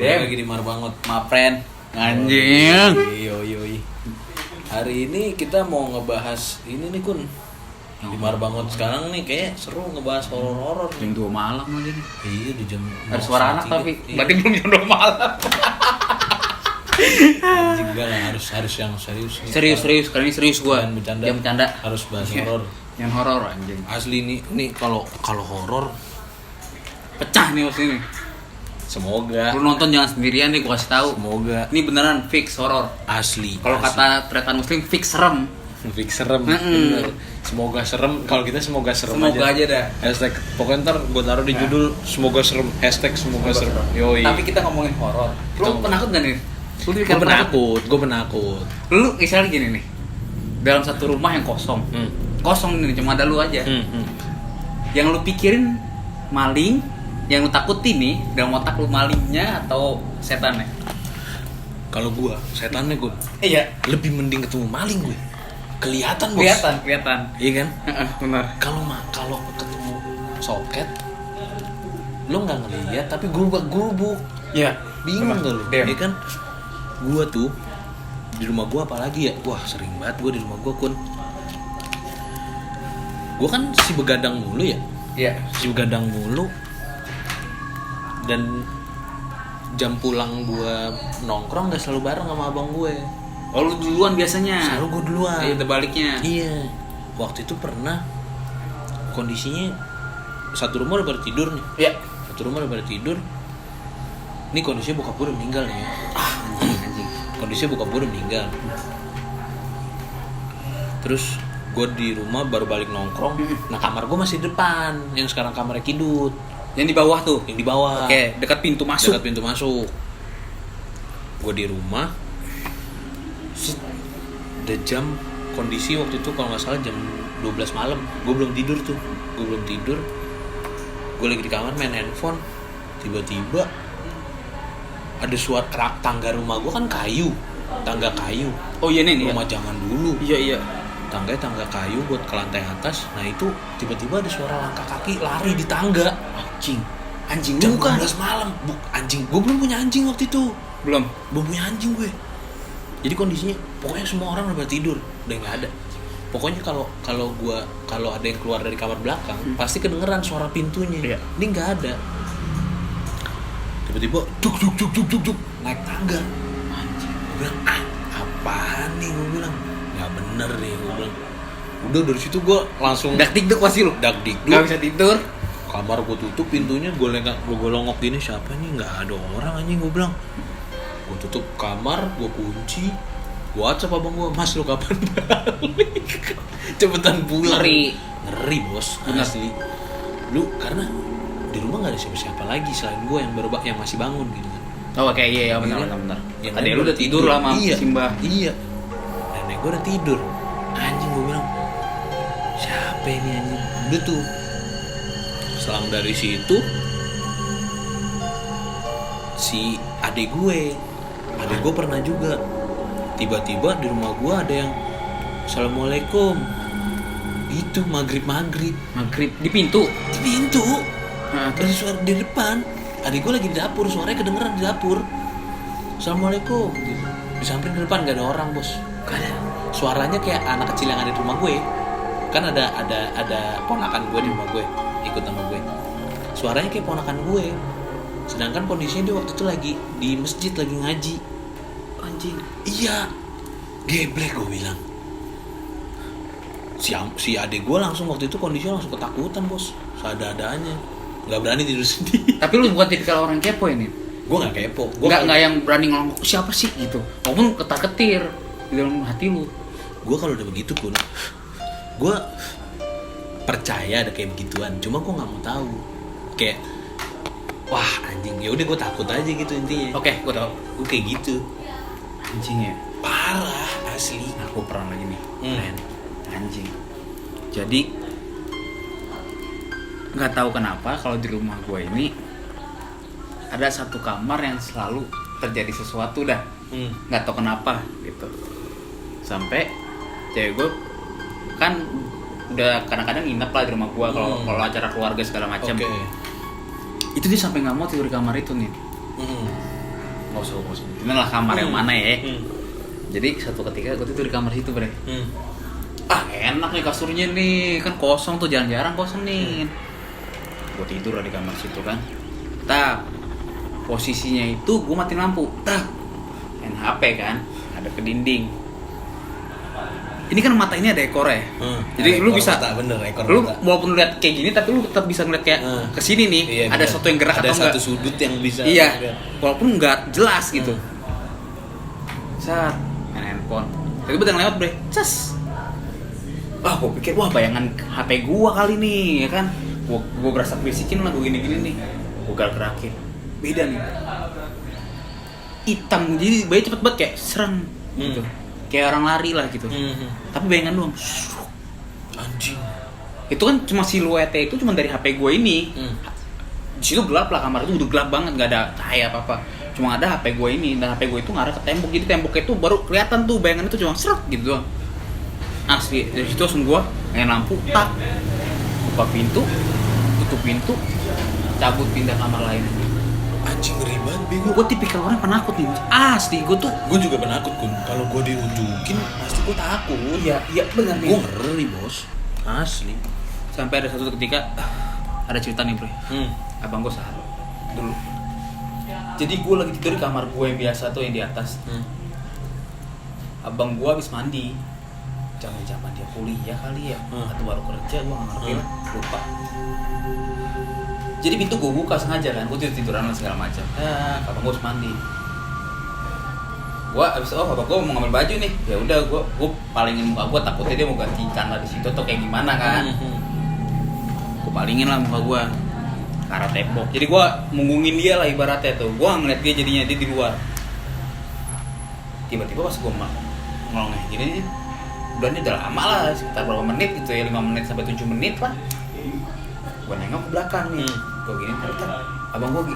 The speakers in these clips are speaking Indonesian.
Lagi di Marbangot, my friend. Anjing. Yoi. Hari ini kita mau ngebahas ini nih Kun. Di Marbangot sekarang nih kayak seru ngebahas horor-horor. Jam 2 malam aja nih. Iya di jam. Ada suara anak tapi iya. berarti belum jam 2 malam. Anjing enggak lah, harus yang serius nih. Serius, kali ini serius gua. Jangan Jam bercanda. Harus bahas horor. Yang horor anjing. Asli nih kalau horor Pecah nih bos ini. semoga Lu nonton jangan sendirian nih, gua kasih tahu. semoga Ini beneran fix horor. asli. Kalau kata tretan muslim fix serem. fix serem. Bener. Semoga serem. Kalau kita semoga serem Semoga aja dah. Hashtag pokoknya ntar gue taruh di judul semoga serem. Hashtag semoga serem. Yoi. Tapi kita ngomongin horor. Lu penakut gak nih? Lu Gue penakut. Lu misalnya gini nih. Dalam satu rumah yang kosong. Kosong nih, cuma ada lu aja. Yang lu pikirin maling, yang lu takutin nih dalam otak lu malingnya atau setannya? Kalau gue setannya gue Iya. lebih mending ketemu maling gue. Kelihatan bos. Kelihatan. Iya kan? Benar. Kalau ketemu soket lo nggak ngeliat tapi gerubuk. Iya. Bingung gak lu? Damn. Iya kan? Gue tuh di rumah gue apalagi ya, wah sering banget gue di rumah gue Kun. Gue kan si begadang mulu ya. Iya. Si begadang mulu. Dan jam pulang gue nongkrong gak selalu bareng sama abang gue. Oh, lu duluan biasanya. Selalu gue duluan. Iya, terbaliknya. Iya. Waktu itu pernah kondisinya satu rumah udah pada tidur nih. Iya. Satu rumah udah pada tidur. Ini kondisinya bokap gue udah meninggal nih ya. Anjing. Kondisinya bokap gue udah meninggal. Terus gue di rumah baru balik nongkrong. Nah kamar gue masih di depan. Yang sekarang kamarnya Kidut. Yang di bawah tuh. Yang di bawah. Oke, dekat pintu masuk. Dekat pintu masuk. Gue di rumah. Udah jam kondisi waktu itu kalau nggak salah jam 12 malam. Gue belum tidur tuh. Gue lagi di kamar main handphone. Tiba-tiba ada suara kerak tangga rumah gue kan kayu. Tangga kayu. Oh iya nih. Rumah zaman dulu. Iya. Tangga kayu buat ke lantai atas. Nah itu tiba-tiba ada suara langkah kaki lari di tangga. Anjing jam bukan 12 malam. Anjing. Gue belum punya anjing waktu itu. Belum punya anjing gue. Jadi kondisinya pokoknya semua orang udah tidur, udah nggak ada. Pokoknya kalau ada yang keluar dari kamar belakang pasti kedengeran suara pintunya. Iya. Ini nggak ada. Tiba-tiba duk naik tangga. Anjing. Gue bilang apaan nih, gue bilang nggak bener nih, gue bilang. Udah dari situ gue langsung dak-dikduk pasti lu. Dak-dikduk. Gak bisa tidur. Kamar gue tutup pintunya, gue longok gini, siapa nih, nggak ada orang anjing, gue bilang. Gue tutup kamar, gue kunci, gue WhatsApp abang gue, Mas lu kapan balik? Cepetan pulang. Ngeri bos, asli. Lu karena di rumah nggak ada siapa-siapa lagi selain gue yang masih bangun gitu. Oh kayak iya benar. Adek lu udah tidur lama Simba. Iya. Nenek gue udah tidur. Anjing, gue bilang siapa ini anjing? Udah tuh. Selang dari situ si adik gue pernah juga tiba-tiba di rumah gue ada yang Assalamualaikum itu maghrib di pintu. Dari suara di depan. Adik gue lagi di dapur, suaranya kedengeran di dapur. Assalamualaikum gitu. Disamperin ke depan, gak ada orang bos. Gak ada. Suaranya kayak anak kecil yang ada di rumah gue. Kan ada ponakan gue di rumah gue, ikut sama gue. Suaranya kayak ponakan gue. Sedangkan kondisinya dia waktu itu lagi di masjid, lagi ngaji. Anjing. Iya. Geblek gue bilang. Si adik gue langsung waktu itu kondisinya langsung ketakutan bos. Seadanya. Gak berani tidur sendiri. Tapi lu bukan tipikal orang kepo ini. Gue gak kepo. Gak yang berani ngomong siapa sih gitu. Walaupun ketar-ketir di dalam hati lu. Gue kalau udah begitu Kun, gue percaya ada kayak begituan. Cuma gue nggak mau tahu. Kayak wah anjing, ya udah gue takut aja gitu intinya. Oke, gue tau. Gue kayak gitu. Anjing ya. Parah asli. Aku pernah lagi nih. Anjing. Jadi nggak tahu kenapa kalau di rumah gue ini ada satu kamar yang selalu terjadi sesuatu dah. Nggak tahu kenapa gitu. Sampai cewek gue kan udah kadang-kadang nginep lah di rumah gue kalau acara keluarga segala macam. Okay. Itu dia sampai nggak mau tidur di kamar itu nih. usah Ini lah kamar yang mana ya. Hmm. Jadi satu ketika gue tidur di kamar situ bre. Hmm. Enak nih kasurnya nih, kan kosong tuh, jarang-jarang kosong nih. Gue tidur lah di kamar situ kan. Posisinya itu gue matiin lampu. Main HP kan, ada ke dinding. Ini kan mata ini ada ekor ya. Jadi lu bisa mata, bener, ekor lu mata. walaupun lihat kayak gini tapi lu tetap bisa ngeliat kayak ke sini nih. Iya, ada bener. sesuatu yang gerak ada atau satu enggak. sudut yang bisa. Iya. Walaupun enggak jelas gitu. Saat main handphone. Tiba-tiba ada yang lewat bre. Cas. Gue pikir bayangan HP gua kali nih ya kan. Gua berasa bisikin lah gua gini-gini nih. Gua gerak-gerakin. Beda nih. Hitam, jadi bayi cepet banget kayak serang gitu. Kayak orang lari lah gitu. Tapi bayangan doang. Anjing. Itu kan cuma siluetnya itu cuma dari HP gue ini. Di situ gelap lah, kamar itu udah gelap banget, nggak ada cahaya apa-apa. Cuma ada HP gue ini, dan HP gue itu ngarah ke tembok. Jadi temboknya itu baru kelihatan tuh bayangan itu cuma seret gitu doang. Asli, dari situ langsung gue nyalain lampu, buka pintu, tutup pintu, cabut pindah kamar lain. Anjing, ngeri banget bego. Gue tipikal orang penakut nih. Asli, gue juga penakut Kun. Kalau gue diujukin pasti gue takut. Iya benar nih. Gue ngeri bos. Asli. Sampai ada satu ketika ada cerita nih bro. Abang gue salah dulu. Jadi gue lagi tidur di kamar gue yang biasa tuh yang di atas. Abang gue habis mandi. Zaman dia kuliah kali ya, atau baru kerja, gue nggak ngerti lah, lupa. Jadi pintu gue buka sengaja kan, gue tiduran segala macam. Abang gue habis mandi. Gue abis abang gue mau ngambil baju nih, ya udah gue palingin muka gue, takutnya dia mau ganti celana di situ atau kayak gimana kan. Gue palingin lah muka gue ke arah tembok. Jadi gue munggungin dia lah ibaratnya tuh. Gue ngeliat dia jadinya dia di luar. Tiba-tiba pas gue ngelongeh gini nih, udah ini udah lama lah, sekitar berapa menit gitu ya, 5 menit sampai 7 menit lah. Gue nengok ke belakang nih, gue gini, ternyata abang gue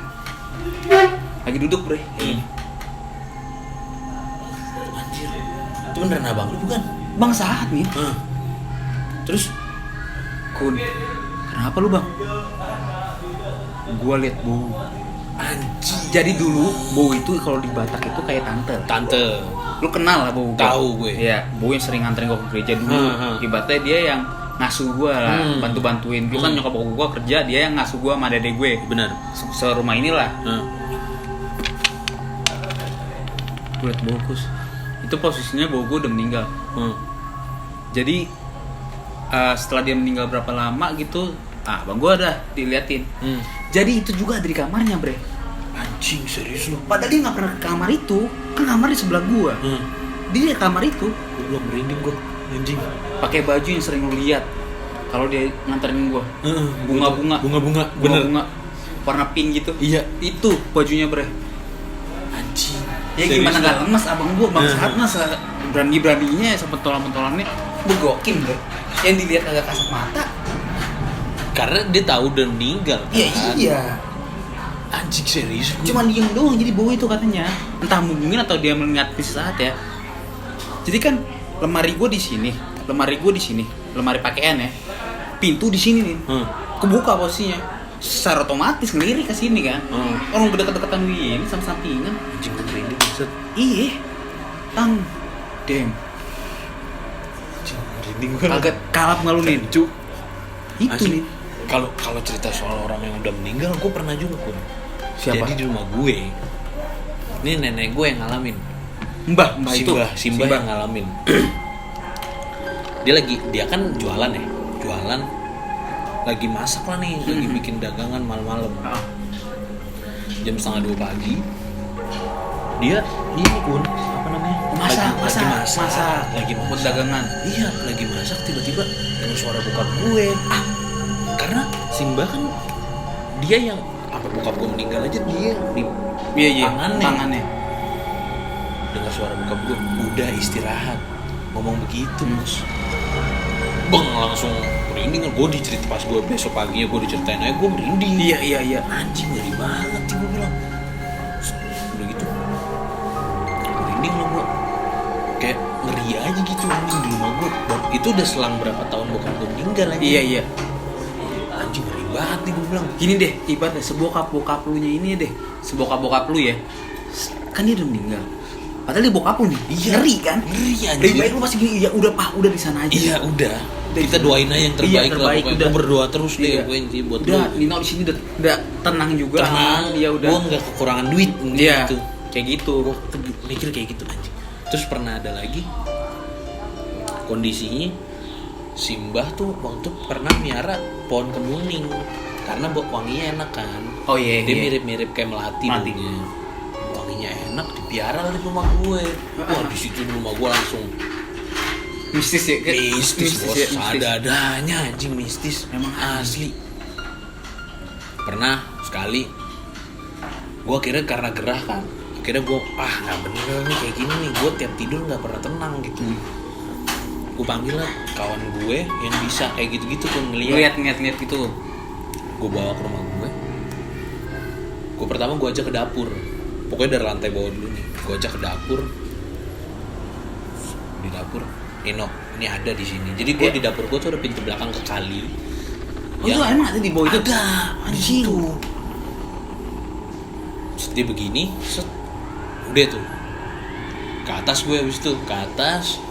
lagi duduk bre. Anjir, itu beneran abang lu bukan? Bang Sahat nih. Terus? Kun, kenapa lu bang? Gue liat bau. Anjir. Jadi dulu bau itu kalau di Batak itu kayak tante. Lu kenal lah bau? Tahu gue. Iya, bau yang sering nganterin gue ke gereja dulu. Ibaratnya dia yang ngasuh gue lah, bantu-bantuin. Dulu kan nyokap gue kerja, dia yang ngasuh gue sama dede gue. Benar. Serumah inilah. Gue liat bau kus. Itu posisinya bau gue udah meninggal. Jadi setelah dia meninggal berapa lama gitu, bang gue udah diliatin. Jadi itu juga ada di kamarnya bre. Anjing, serius lu? Padahal dia nggak pernah ke kamar itu, kan kamar di sebelah gue. Dia di kamar itu. Gue belum merinding gue. Anjing. Pakai baju yang sering lu lihat kalau dia nganterin gue. Bunga-bunga. Bener. Bunga warna pink gitu. Iya. Itu bajunya bre. Anjing. Ya gimana nggak lemes abang gue, bang Sahat masa berani-beraninya sama pentolan-pentolannya begokin bre. Yang dilihat agak kasat mata. Karena dia tahu udah meninggal. Iya. Anjing, serius. Cuman diem doang jadi bau itu katanya. Entah mungkin atau dia mengingat saat ya. Jadi kan lemari gue di sini, lemari pakaian ya. Pintu di sini nih. Kebuka posisinya. Secara otomatis ngelirik ke sini kan. Orang deket-deketan gini sama sampingan. Anjing, gue merinding banget. Iya. Damn. Anjing, merinding gue. Agak kalap ngalunin. Itu Asli. nih. Kalau cerita soal orang yang udah meninggal, gue pernah juga Kun. Siapa? Jadi di rumah gue, ini nenek gue yang ngalamin. Mbah Simba yang ngalamin. Dia kan jualan ya, lagi masak lah nih, lagi bikin dagangan malam-malam. Jam 1:30 pagi, dia ini Kun, apa namanya? Lagi masak. Buat dagangan. Iya, lagi masak tiba-tiba dengar suara bokap gue. Karena Simba kan dia yang apa bokap gue meninggal aja dia di tangannya. Dengar suara bokap gue, udah istirahat. Ngomong begitu, Bos. Bang langsung merinding. Gue dicerita pas gue besok paginya gue diceritain aja gue merinding. Iya. Anjing, ngeri banget sih gue bilang. Udah gitu merinding loh gue. Kayak ngeri aja gitu anjing di rumah gue. Itu udah selang berapa tahun bokap gue meninggal aja. Iya. Anjing, ngeri banget nih gue bilang. Gini deh, ibaratnya sebokap lu nya ini deh, sebokap lu ya. kan dia udah meninggal. Padahal dia bokap lu nih. Iya. Ngeri kan? Ngeri Lebih anjing. baik lu masih gini, ya udah Pak, udah di sana aja. Iya udah. Kita doain aja yang terbaik, Iya, lah. terbaik, Pokoknya udah. gue berdoa terus deh Iya. pokoknya sih buat Udah, lu. Nino di sini udah tenang juga. Tenang, Dia udah. gue nggak kekurangan duit Iya. gitu. Kayak gitu. Gue mikir kayak gitu anjing. Terus pernah ada lagi kondisinya si Mbah tuh waktu pernah miara pohon kemuning karena wanginya enak kan. Oh iya. Dia iya. mirip-mirip kayak melati Melati. baunya. Wanginya enak, dipiara lah di rumah gue. Wah di situ di rumah gue langsung Mistis ya. mistis bos, ya, mistis. ada-adanya anjing mistis. Memang asli. Pernah sekali gue akhirnya karena gerah kan, akhirnya gue nggak bener nih kayak gini nih, gue tiap tidur nggak pernah tenang gitu. Gue panggil lah kawan gue yang bisa kayak gitu-gitu tuh ngeliat Ngeliat gitu. gue bawa ke rumah gue pertama gue ajak ke dapur, pokoknya dari lantai bawah dulu nih, gue ajak ke dapur. Di dapur Nino ini ada di sini, jadi gue di dapur gue tuh ada pintu belakang ke kali. Oh itu emang ada di bawah itu? Ada di Anjing. situ. Set dia begini, set udah tuh ke atas gue habis itu ke atas,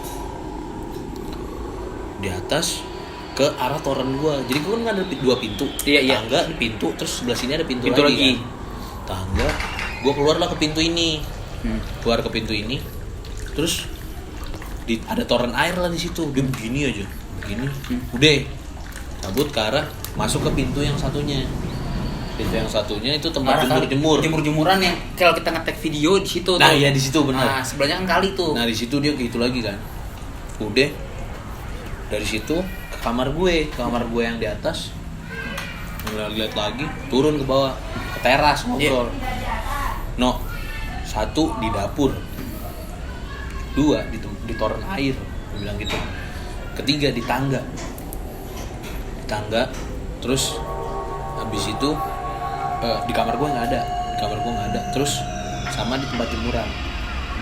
di atas ke arah toren gue. Jadi gue kan ada dua pintu, Iya. tangga di pintu, terus sebelah sini ada pintu Pintu lagi. lagi. Kan? Tangga, gue keluarlah ke pintu ini, keluar ke pintu ini, terus ada toren air lah di situ. Dia begini aja, begini, udah cabut ke arah masuk ke pintu yang satunya. Pintu yang satunya itu tempat Jemur-jemuran yang kalau kita ngetek video di situ Nah, tuh. iya di situ benar. Nah, sebelahnya kan kali tuh. Nah di situ dia gitu lagi kan. Udah dari situ ke kamar gue yang di atas. Lihat lagi, turun ke bawah ke teras ngobrol. No, satu di dapur, dua di toren air, gue bilang gitu. Ketiga di tangga, terus habis itu di kamar gue nggak ada, terus sama di tempat jemuran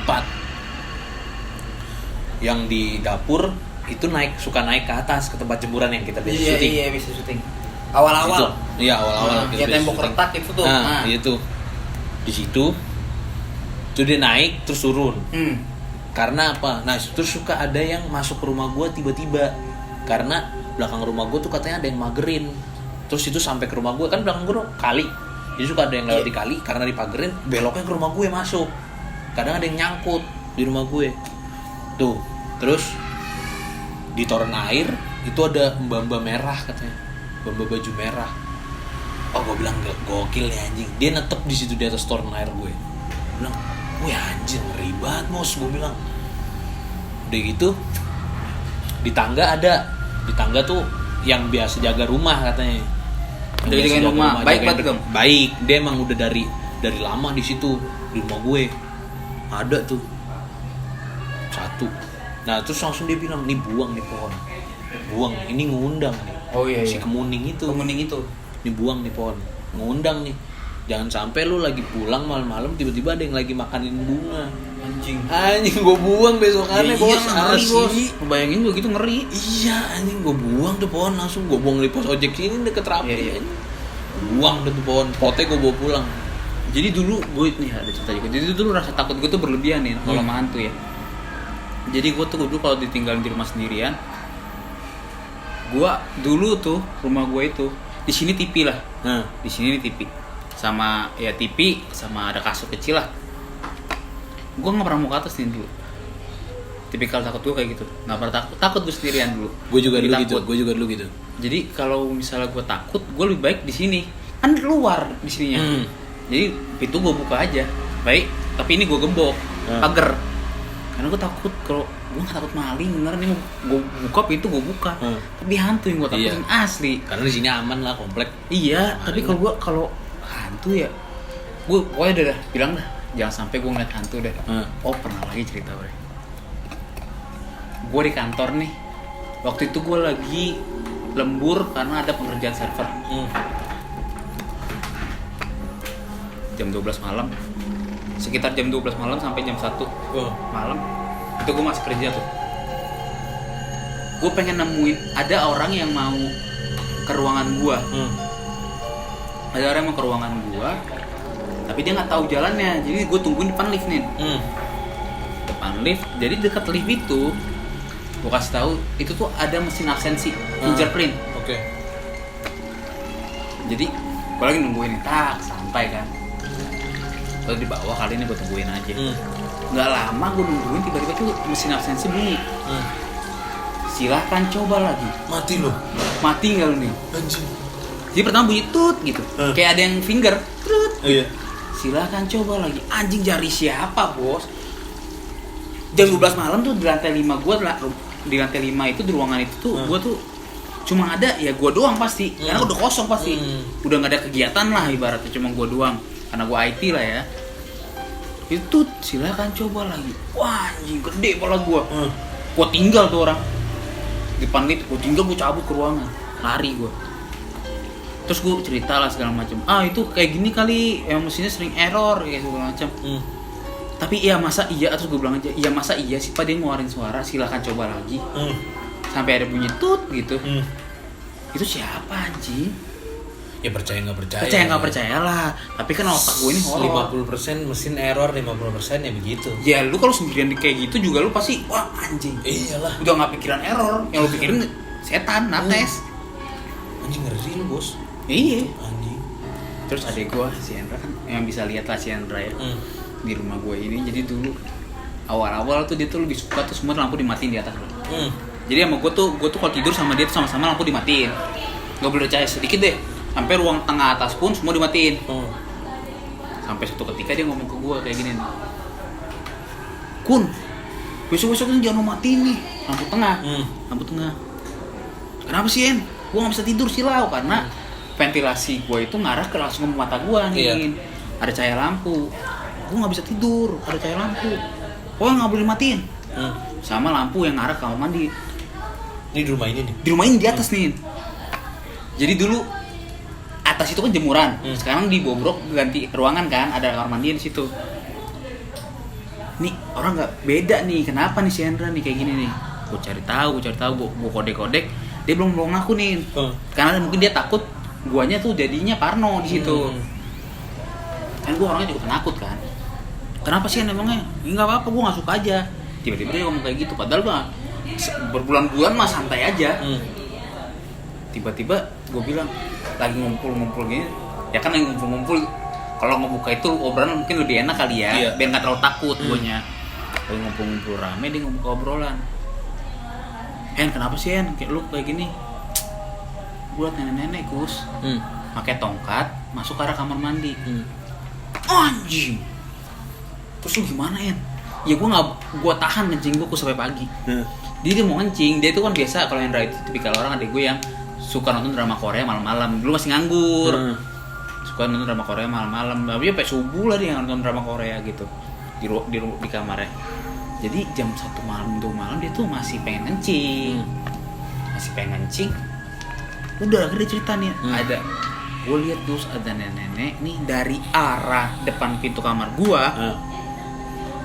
4. Yang di dapur itu suka naik ke atas ke tempat jemuran yang kita biasa syuting. Iya, bisa syuting. Awal-awal. Iya, awal-awal. Ya tembok retak itu tuh. Nah, itu. Di situ tuh dia naik terus turun. Karena apa? Nah, terus suka ada yang masuk ke rumah gue tiba-tiba. Karena belakang rumah gue tuh katanya ada yang magerin. Terus itu sampai ke rumah gue, kan belakang gue kali. Jadi suka ada yang lewat di kali, karena dipagerin, beloknya ke rumah gue masuk. Kadang ada yang nyangkut di rumah gue. Tuh, terus di toren air itu ada mbak-mbak merah katanya. Mbak baju merah. Oh, gue bilang gokil nih anjing. Dia netep di situ di atas toren air gue. Gue bilang, wih anjing ngeri banget bos, gue bilang. Udah gitu, di tangga tuh yang biasa jaga rumah katanya. Udah jagain rumah. Baik banget dong. Baik, dia emang udah dari lama di situ di rumah gue. Ada tuh satu. Nah terus langsung dia bilang, nih buang nih pohon, buang, ini ngundang nih. Oh iya. Si kemuning itu. Nih buang nih pohon, ngundang nih. Jangan sampai lu lagi pulang malam-malam tiba-tiba ada yang lagi makanin bunga. Anjing Gue buang besokannya bos. ngeri bos. Asli. Bayangin gue gitu ngeri. Iya anjing, gue buang tuh pohon, langsung gue buang di pos ojek sini deket Rapi. Iya. Buang deh tuh pohon, potnya gue bawa pulang. Jadi dulu gue nih ada cerita juga. Jadi dulu rasa takut gue tuh berlebihan nih kalau sama hantu ya. Jadi gue tuh dulu kalau ditinggalin di rumah sendirian, gue dulu tuh rumah gue itu di sini TV lah. Di sini nih TV sama ya TV sama ada kasur kecil lah. Gue nggak pernah mau ke atas nih dulu. Tipikal takut gue kayak gitu. Nggak pernah takut gue sendirian dulu. Gue juga dulu gitu. Jadi kalau misalnya gue takut, gue lebih baik di sini. Kan luar di sininya. Jadi pintu gue buka aja. Baik, tapi ini gue gembok pagar. Karena gue takut kalau gue nggak takut maling, bener nih gue buka pintu gue buka. Tapi hantu yang gue takutin asli. Karena di sini aman lah, komplek. Iya, tapi kalau hantu ya, gue pokoknya udah bilang dah, jangan sampai gue ngeliat hantu deh. Oh pernah lagi cerita gue di kantor nih. Waktu itu gue lagi lembur karena ada pengerjaan server. Jam 12 malam. Sekitar jam 12 malam sampai jam 1 malam. Itu gue masih kerja tuh. Gue pengen nemuin ada orang yang mau ke ruangan gue. Ada orang yang mau ke ruangan gue. Tapi dia nggak tahu jalannya, jadi gue tungguin depan lift nih. Depan lift, jadi dekat lift itu gue kasih tahu itu tuh ada mesin absensi, fingerprint. Oke. Jadi gue lagi nungguin nih, santai kan. Terus di bawah kali ini gue tungguin aja. Nggak lama gue nungguin, tiba-tiba tuh mesin absensi bunyi. Silahkan coba lagi. Mati lo. Mati nggak lu nih? Anjing. Jadi pertama bunyi tut gitu, kayak ada yang finger. Trut. Iya. Silahkan coba lagi. Anjing, jari siapa bos? Jam 12 malam tuh di lantai 5 gue, di lantai 5 itu di ruangan itu tuh gue tuh cuma ada ya gue doang pasti, karena udah kosong pasti, udah nggak ada kegiatan lah ibaratnya, cuma gue doang, karena gue IT lah ya. Itu silahkan coba lagi. Wah anjing, gede pala gue. Gue tinggal tuh orang di depan lift, gue tinggal, gue cabut ke ruangan, lari gue. Terus gue cerita lah segala macam. Itu kayak gini kali, yang mesinnya sering error kayak segala macam. Tapi iya masa iya, terus gue bilang aja, iya masa iya sih Pak dia ngeluarin suara, silahkan coba lagi. Sampai ada bunyi tut gitu. Itu siapa anjing? Ya percaya nggak percaya. Percaya nggak percaya lah. Tapi kan otak gue ini horor. 50% mesin error, 50% ya begitu. Ya lu kalau sendirian kayak gitu juga lu pasti wah anjing. Iyalah. Udah nggak pikiran error, yang lu pikirin setan, nates. Anjing ngeri lu bos. Iya. Anjing. Terus adek gue si Hendra kan yang bisa lihat lah si Hendra ya. Di rumah gue ini, jadi dulu awal-awal tuh dia tuh lebih suka tuh semua lampu dimatiin di atas. Jadi sama gue tuh kalau tidur sama dia tuh sama-sama lampu dimatiin. Gak boleh cahaya sedikit deh. Sampai ruang tengah atas pun semua dimatiin. Sampai suatu ketika dia ngomong ke gue kayak gini nih. Kun, besok-besok kan jangan matiin nih lampu tengah. Lampu tengah. Kenapa sih En? Gue gak bisa tidur silau karena ventilasi gue itu ngarah ke langsung ke mata gue nih. Iya. Ada cahaya lampu. Gue nggak bisa tidur, ada cahaya lampu. Oh nggak boleh matiin. Sama lampu yang ngarah ke kamar mandi. Ini di rumah ini nih. Di rumah ini di atas nih. Jadi dulu atas itu kan jemuran. Sekarang dibobrok ganti ruangan kan, ada kamar mandi di situ. Nih orang nggak beda nih, kenapa nih si Hendra nih kayak gini nih? Gue cari tahu, gue kode-kodek. Dia belum ngaku nih. Karena mungkin dia takut guanya tuh jadinya parno di situ. Kan gue orangnya juga penakut kan. Kenapa sih emangnya? Enggak apa-apa, gue gak suka aja. Tiba-tiba dia ngomong kayak gitu, padahal gue berbulan-bulan mah santai aja. Tiba-tiba gue bilang, lagi ngumpul-ngumpul gini. Ya kan lagi ngumpul-ngumpul, kalau ngebuka itu obrolan mungkin lebih enak kali ya. Biar gak terlalu takut guanya. Lagi ngumpul-ngumpul rame, dia ngomong ke obrolan. En, kenapa sih En? Kayak lu kayak gini. Gue liat nenek-nenek Gus pakai tongkat, masuk ke arah kamar mandi. Anjing. Terus lu gimana En? Ya gue tahan ngencing gue sampai pagi. Jadi dia mau ngencing, dia itu kan biasa kalau Hendra itu tipikal orang adek gue yang suka nonton drama Korea malam-malam. Dulu masih nganggur. Suka nonton drama Korea malam-malam. Tapi sampai subuh lah dia nonton drama Korea gitu. Di kamarnya. Jadi jam 1 malam dia tuh masih pengen ngencing. Udah akhirnya cerita nih, ada gue lihat terus ada nenek-nenek nih dari arah depan pintu kamar gua.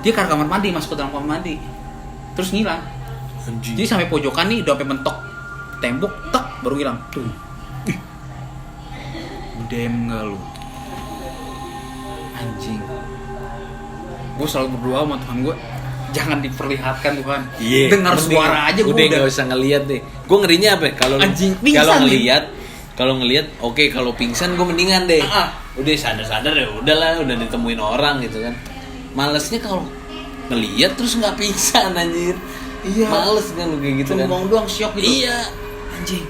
Dia ke arah kamar mandi, masuk ke dalam kamar mandi. Terus ngilang. Anjing. Jadi sampai pojokan nih udah sampai mentok tembok, tek baru hilang. Tuh. Dem enggak lu. Anjing. Gue selalu berdoa sama Tuhan gue, jangan diperlihatkan Tuhan. Dengar suara aja gue udah enggak usah ngelihat deh. Gue ngerinya apa? Kalau ngelihat oke, kalau pingsan gue mendingan deh. Udah sadar ya udahlah, udah ditemuin orang gitu kan. Malesnya kalau ngelihat terus nggak pingsan anjir. Iya. Males kan lu kayak gitu kan. Ngomong doang syok gitu. Iya. Anjing.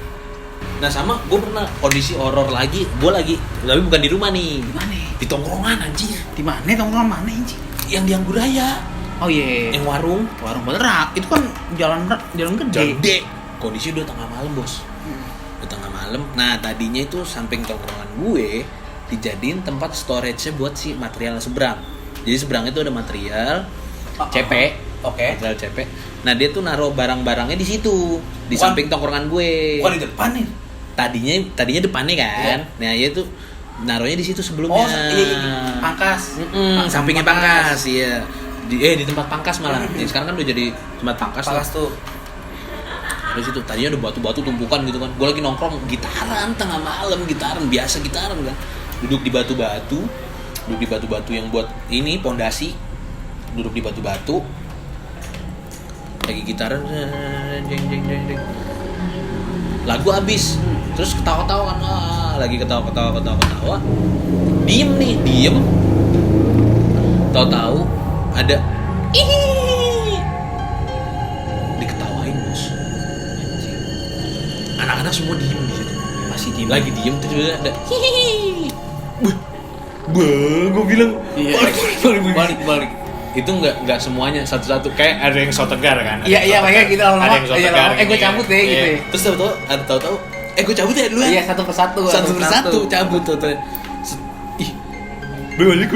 Nah sama gue pernah kondisi horor lagi. Gue lagi, tapi bukan di rumah nih. Di mana? Di tongkrongan anjir. Di mana tongkrongan mana anjir? Yang di Anggraya. Oh iya. Yang warung beneran. Itu kan jalan gede. Kondisi udah tengah malam bos. Udah tengah malam. Nah tadinya itu samping tongkrongan gue dijadiin tempat storage-nya buat si material seberang. Jadi seberang itu ada material CP. Oke. Material CP. Nah dia tuh naruh barang-barangnya di situ, di samping tongkrongan gue. Di depan nih. Tadinya depannya kan. Nah ya itu naruhnya di situ sebelumnya. Oh iya. Pangkas. Sampingnya pangkas. Iya. Di tempat pangkas malah. Jadi sekarang kan udah jadi tempat pangkas. Pangkas tuh. Terus itu tadinya ada batu-batu tumpukan gitu kan. Gue lagi nongkrong gitaran tengah malam, biasa gitaran kan. Duduk di batu-batu. duduk di batu-batu yang buat ini pondasi, duduk di batu-batu, lagi gitaran, jeng jeng jeng jeng, lagu habis, terus ketawa-tawa kan, lagi ketawa, diem, tahu-tahu ada diketawain bos, anak-anak semua diem di situ, Masih diem. lagi diem terus ada gue bilang Iya. Balik. itu nggak semuanya satu-satu, kayak ada yang so tegar kan, Iya, makanya kita lama-lama, ada yang so iya, tegar lama-lama, gue cabut deh, gitu ya. terus tahu-tahu gue cabut ya duluan, Iya, satu persatu cabut tuh ih balik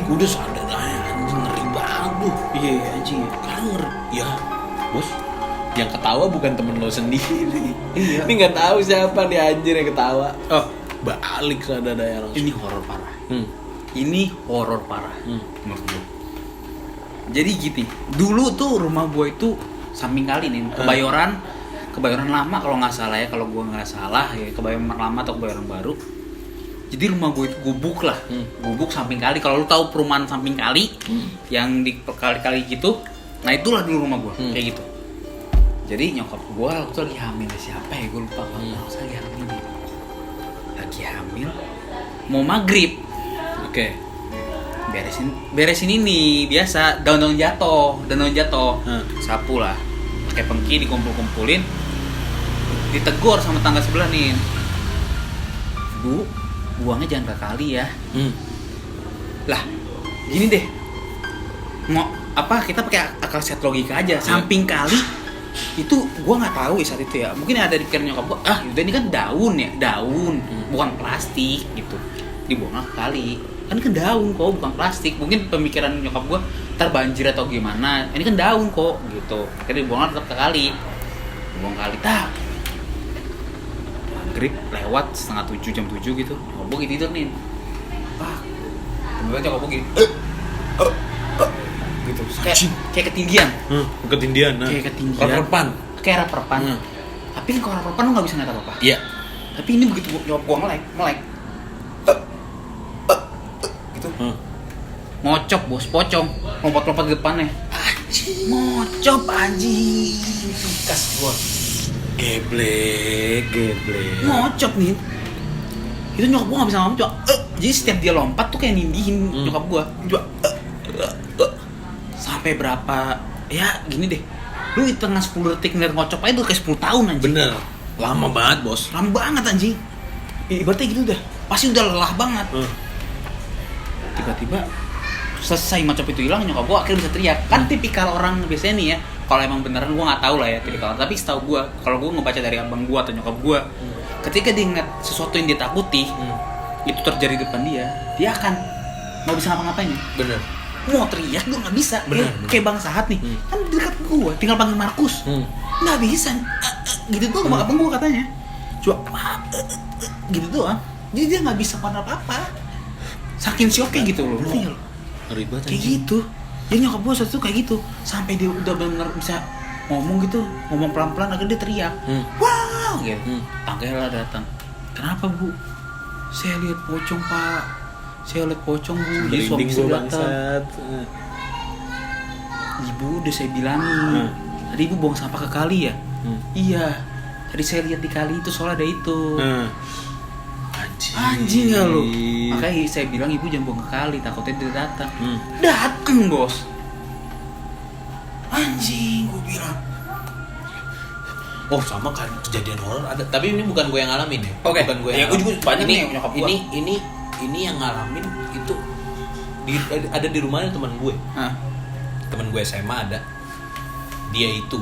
udah sadar aja, anjing ngeri banget lu. Iya, anjing. Kan ya bos, yang ketawa bukan temen lo sendiri. Iya. Ini nggak tahu siapa nih anjir yang ketawa. Oh, balik sadar daya langsung. Ini horor parah. Hmm. Ini horor parah. Hmm. Menurut gue. Jadi gitu. Dulu tuh rumah gue itu samping kali nih, Kebayoran lama kalau nggak salah ya, kalau gue nggak salah ya, Kebayoran lama atau Kebayoran baru. Jadi rumah gue itu gubuk lah, gubuk samping kali. Kalau lu tahu perumahan samping kali yang di kali-kali gitu, nah itulah dulu rumah gue, kayak gitu. Jadi nyokap gue waktu itu lagi hamil, siapa ya gue lupa, lagi hamil nih. Lagi hamil, mau maghrib, Oke. beresin ini biasa daun-daun jatuh, sapu lah, pakai pengki dikumpul-kumpulin, ditegur sama tangga sebelah nih, Bu, buangnya jangan ke kali ya. Lah, gini deh, mau apa kita pakai akal sehat logika aja, samping kali itu gua nggak tahu ya saat itu ya, mungkin ada di pikiran nyokap gua, udah ini kan daun, bukan plastik gitu, dibuang ke kali, kan daun kok, bukan plastik. Mungkin pemikiran nyokap gua ntar banjir atau gimana, ini kan daun kok gitu, akhirnya dibuang tetap ke kali, maghrib lewat setengah 7, jam 7 gitu, nyokap gua gitu nih, tiba-tiba nyokap gua gini, gitu, kayak ketinggian, Ketindian. kayak ketinggian, kayak rep-repan. Tapi kalau rep-repan lu nggak bisa ngeliat apa-apa. Iya. Tapi ini begitu nyokap gua melek, gitu, ngocok bos, pocong, lompat-lompat ke depannya, ngocok anjing, kas gua. Geblek. Ngocok nih. Itu nyokap gua nggak bisa ngomong, cuma jadi setiap dia lompat tuh kayak nindihin nyokap gua. Cuma sampai berapa? Ya gini deh. Lu di tengah 10 detik ngeliat ngocok aja tuh kayak 10 tahun anjing. Bener. Lama banget, Bos. Lama banget anjing. Ibaratnya gitu dah. Pasti udah lelah banget. Tiba-tiba selesai ngocok itu hilang, nyokap gua akhirnya bisa teriak. Kan tipikal orang biasanya nih ya, kalau emang beneran gua nggak tahu lah ya tipikal, tapi setahu gua, kalau gua ngebaca dari abang gua atau nyokap gua, ketika dia ingat sesuatu yang dia takuti, itu terjadi di depan dia akan nggak bisa ngapa-ngapain. Bener. Mau teriak gua nggak bisa. Bener. Kayak Bang Sahat nih, kan di dekat gua, tinggal panggil Markus, nggak bisa. Gitu tuh abang gua katanya, cuma gitu doang. Jadi dia nggak bisa melakukan apa-apa. Saking syoknya gitu loh. Ngeri banget Kayak gitu. Jadi nyokap gue saat itu kayak gitu. Sampai dia udah bener bisa ngomong gitu, ngomong pelan-pelan, akhirnya dia teriak. Wah, gitu. Panggilnya datang. Kenapa Bu? Saya lihat pocong Pak. Saya lihat pocong Bu. Jadi suami saya datang. Ibu udah saya bilangin. Tadi Ibu buang sampah ke kali ya? Iya. Tadi saya lihat di kali itu soalnya ada itu. Anjing ya lu. Makanya saya bilang ibu jangan buang ke kali, takutnya dia datang. Datang bos. Anjing, gue bilang. Oh sama kan kejadian horor ada, tapi ini bukan gue yang ngalamin ya. Oke. Bukan gue Ya, yang gue juga banyak ini, nih yang nyokap gua. Ini yang ngalamin itu ada di rumahnya teman gue. Teman gue SMA ada. Dia itu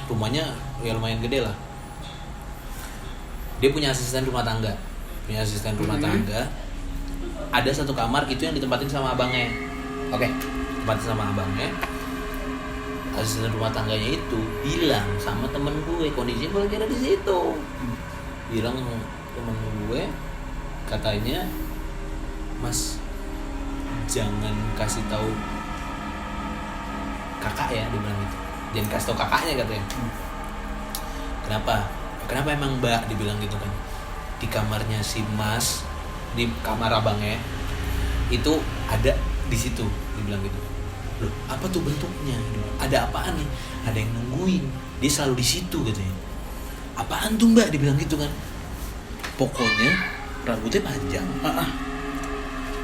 rumahnya ya lumayan gede lah. Dia punya asisten rumah tangga. Ada satu kamar itu yang ditempatin sama abangnya. Oke. Tempatin sama abangnya. Asisten rumah tangganya itu bilang sama temen gue, kondisinya gue lagi ada di situ. Bilang temen gue, katanya, Mas, jangan kasih tahu kakak ya, dia bilang gitu. Jangan kasih tahu kakaknya katanya. Kenapa emang Mbak dibilang gitu kan? Di kamarnya si Mas di kamar abangnya itu ada di situ, dibilang gitu. Loh, apa tuh bentuknya? Ada apaan nih? Ada yang nungguin. Dia selalu di situ katanya. Apaan tuh mbak? Dibilang gitu kan. Pokoknya rambutnya panjang.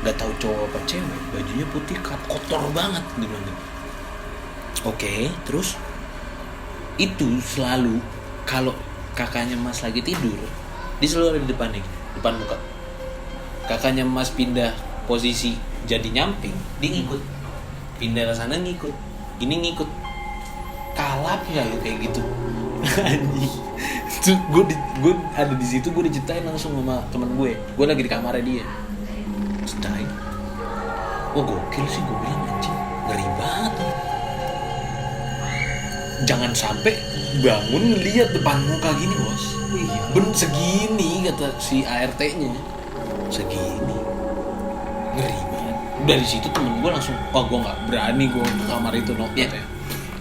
Gak tahu cowok apa cewek. Bajunya putih, kotor banget. Dibilang gitu. Oke, terus itu selalu kalau kakaknya Mas lagi tidur, dia selalu ada di depan nih, depan muka. Kakaknya Mas pindah posisi jadi nyamping, dia ngikut. Pindah ke sana ngikut, gini ngikut. Kalap nggak lo kayak gitu? Anjing. Gue ada di situ, gue diceritain langsung sama teman gue. Gue lagi di kamarnya dia. Ceritain. Wah gokil sih, gue bilang anjing, ngeri banget. Jangan sampai bangun ngeliat depan muka gini bos. Iya. Segini kata si ART-nya. Segini. Ngeri banget. Dari situ temen gue langsung, gue nggak berani gue ke kamar itu katanya.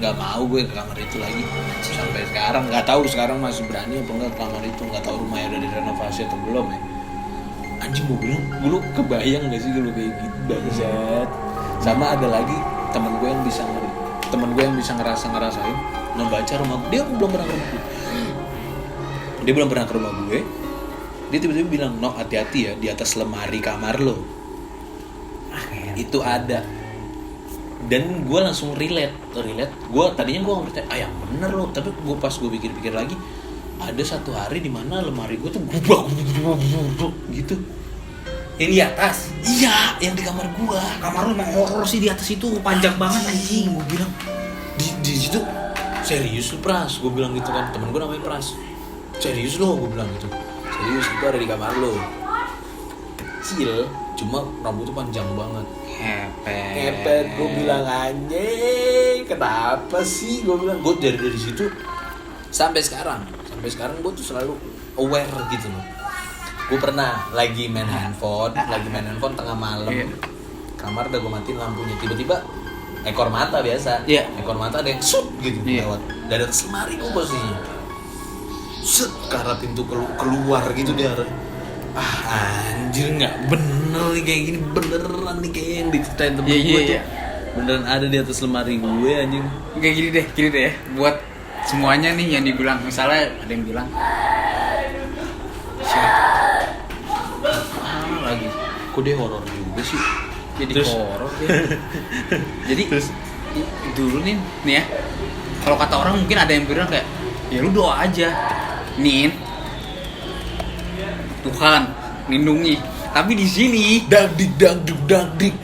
Nggak mau gue ke kamar itu lagi. Sampai sekarang nggak tahu sekarang masih berani apa enggak ke kamar itu. Nggak tahu rumahnya udah direnovasi atau belum ya. Anjing gue bilang, lu kebayang gak sih kalau kayak gitu bangsat. Sama ada lagi temen gue yang bisa ngerasain ngebaca rumah gue. Dia belum pernah ke rumah gue. Dia belum pernah ke rumah gue. Dia tiba-tiba bilang, "No, hati-hati ya di atas lemari kamar lo." Itu ada. Dan gue langsung relate. Gue tadinya gue nggak percaya, yang bener lo. Tapi gue pas gue pikir-pikir lagi, ada satu hari di mana lemari gue tuh gubrak gitu. Yang di atas? Iya, yang di kamar gue. Kamar lu emang horor sih di atas itu, panjang banget anjing. Gue bilang di situ serius lu Pras, gue bilang gitu kan. Temen gue namanya Pras. Serius lo, gue bilang gitu. Serius, itu ada di kamar lo. Kecil, cuma rambutnya panjang banget. Ngepet, gue bilang anjing, kenapa sih? Gue bilang, gue dari situ sampai sekarang gue tuh selalu aware gitu loh. Gue pernah lagi main handphone tengah malam, kamar udah gue matiin lampunya, tiba-tiba ekor mata biasa, ekor mata ada yang sut gitu lewat dari atas lemari gue posisinya, set ke arah pintu keluar gitu dia. Anjir nggak bener nih kayak gini, beneran nih kayak yang diceritain temen gue tuh beneran ada di atas lemari gue anjing. Kayak gini deh ya, buat semuanya nih yang dibilang, misalnya ada yang bilang lagi, kok dia horor juga sih? Jadi horor deh. Jadi dulu nih ya, kalau kata orang mungkin ada yang bilang kayak, ya lu doa aja, Nin, Tuhan lindungi. Tapi di sini dagdik,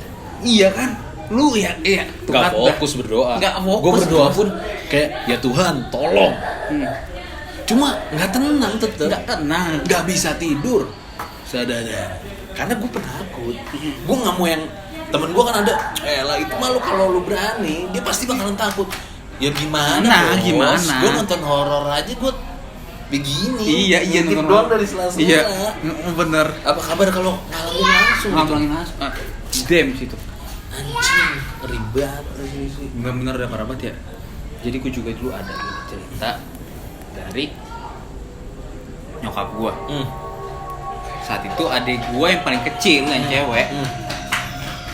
iya kan? Lu ya Tuhan gak fokus berdoa. Gue berdoa pun kayak ya Tuhan tolong. Cuma nggak tenang tetep. Nggak bisa tidur. Sadar. Karena gue penakut. Gue nggak mau yang temen gue kan ada. Lah itu malu kalau lu berani, dia pasti bakalan takut. Ya gimana? Gue nonton horor aja gue begini. Iya nonton doang dari sela-sela. Iya, bener. Apa kabar kalau ngalamin langsung? Dem situ. Anjing, ribet sih. Bener-bener udah parah banget ya. Jadi gue juga dulu ada cerita dari nyokap gue. Saat itu adik gue yang paling kecil yang cewek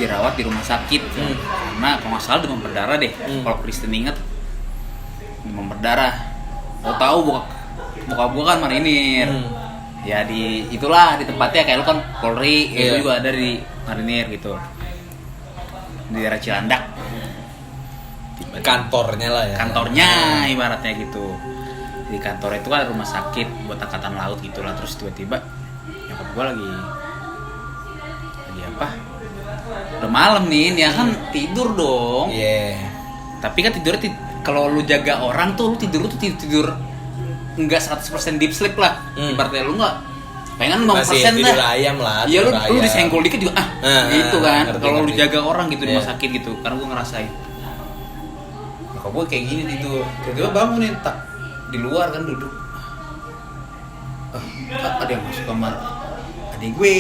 dirawat di rumah sakit karena kalau nggak salah demam berdarah deh. Kalau Kristen inget demam berdarah. Tahu bokap gue kan marinir. Ya di itulah di tempatnya kayak lu kan Polri, itu juga ada di marinir gitu. Di daerah Cilandak. Kantornya lah ya. Kantornya ibaratnya gitu. Di kantor itu kan ada rumah sakit buat angkatan laut gitulah. Terus tiba-tiba nyokap gue lagi apa? Udah malam nih, ya kan tidur dong. Tapi kan tidurnya kalau lu jaga orang tuh, lu tidur enggak 100% deep sleep lah. Ibaratnya lu enggak pengen 50% tidur ayam lah. Iya lu disenggol dikit juga gitu kan. Kalau lu jaga orang gitu di rumah sakit gitu, karena gue ngerasain. Nyokap gue kayak gini tidur. Tiba-tiba bangun nih, tak di luar kan duduk. Ada yang masuk kamar adik gue.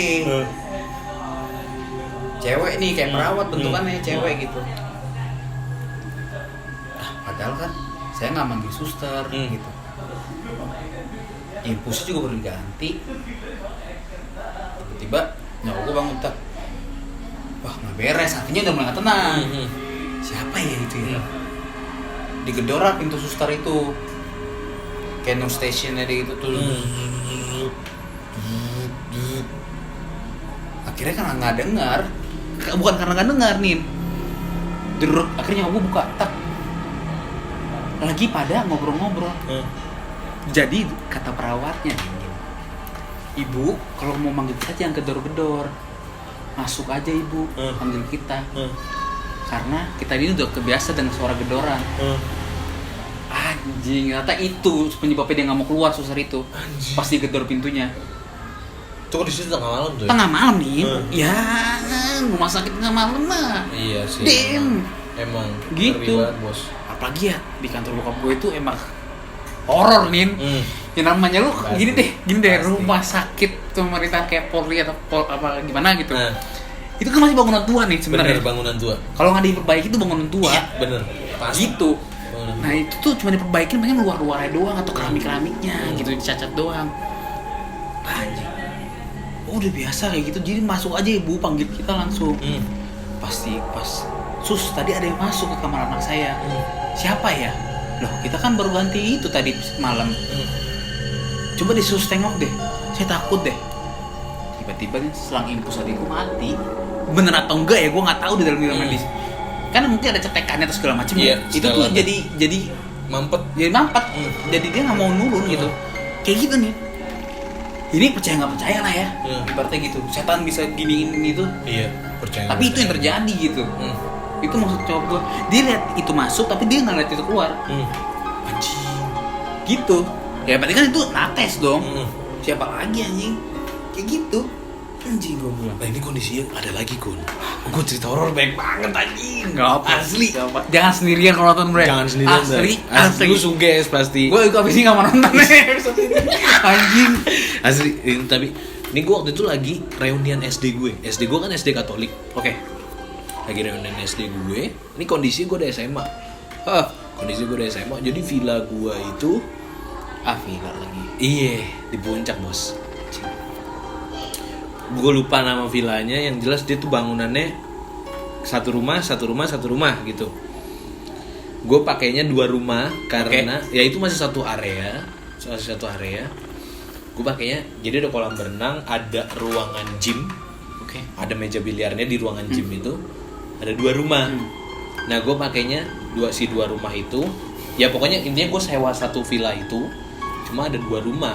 Cewek nih kayak perawat bentukannya cewek gitu. Padahal kan saya nggak manggil suster gitu. Infusnya juga baru diganti. Tiba-tiba Nyawa gue bangun tak. Wah nggak beres, hatinya udah mulai nggak tenang. Siapa ya itu ya? Digedor pintu suster itu. Kayak no stationnya gitu tuh. Akhirnya kan nggak dengar, bukan karena nggak dengar nih. Akhirnya gue buka tak. Lagi pada ngobrol-ngobrol. Jadi kata perawatnya, ibu kalau mau manggil kita jangan gedor-gedor, masuk aja ibu, panggil kita, karena kita ini udah kebiasa dengan suara gedoran. Anjing, ternyata itu penyebabnya dia nggak mau keluar suster itu. Pasti gedor pintunya. Itu kan di situ tengah malam tuh. Tengah malam nih, ya rumah sakit tengah malam mah. Iya sih. Emang gitu. Banget, bos. Apalagi ya di kantor bokap gue itu emang horor nih. Yang namanya lu Pasti. gini deh Pasti. rumah sakit pemerintahan kayak Polri atau apa gimana gitu. Itu kan masih bangunan tua nih sebenarnya. Bener, bangunan tua. Kalau nggak diperbaiki itu bangunan tua. Iya, bener. Pasti. Gitu. Bangunan Nah itu tuh cuma diperbaikin paling luar-luarnya doang atau keramik-keramiknya gitu dicacat doang. Anjing. Oh, udah biasa kayak gitu. Jadi masuk aja ibu panggil kita langsung. Pasti pas sus tadi ada yang masuk ke kamar anak saya. Siapa ya? Loh kita kan baru ganti itu tadi malam. Coba disus tengok deh. Saya takut deh. Tiba-tiba nih selang infus adikku mati. Bener atau enggak ya? Gue nggak tahu di dalam medis. Kan mungkin ada cetekannya atau segala macam. Iya, Itu tuh jadi mampet. Jadi mampet. Jadi dia nggak mau nurun gitu. Kayak gitu nih. Ini percaya nggak percaya lah ya. Ibaratnya gitu. Setan bisa giniin itu. Iya, percaya. Tapi itu yang terjadi gitu. Itu maksud cowok gue. Dia lihat itu masuk tapi dia nggak lihat itu keluar. Anjing. Gitu. Ya berarti kan itu nates dong. Siapa lagi anjing? Kayak gitu. Anjing gue bilang. Nah ini kondisinya ada lagi Kun. Gue cerita horor baik banget anjing. Enggak apa. Asli. Gak apa. Jangan sendirian kalau nonton bre. Jangan sendirian. Asli. Lu suges pasti. Gue abis ini gak mau nonton anjing. Asli. Tapi ini gue waktu itu lagi reunian SD gue. SD gue kan SD Katolik. Oke. Lagi reunian SD gue. Ini kondisi gue udah SMA. Kondisi gue udah SMA. Jadi villa gue itu Villa lagi. iya di puncak bos. Gue lupa nama villanya, yang jelas dia tuh bangunannya satu rumah gitu. Gue pakainya 2 rumah karena ya itu masih satu area. Gue pakainya jadi ada kolam berenang, ada ruangan gym, ada meja biliarnya di ruangan gym itu, ada 2 rumah. Nah gue pakainya dua rumah itu, ya pokoknya intinya gue sewa satu villa itu, cuma ada 2 rumah.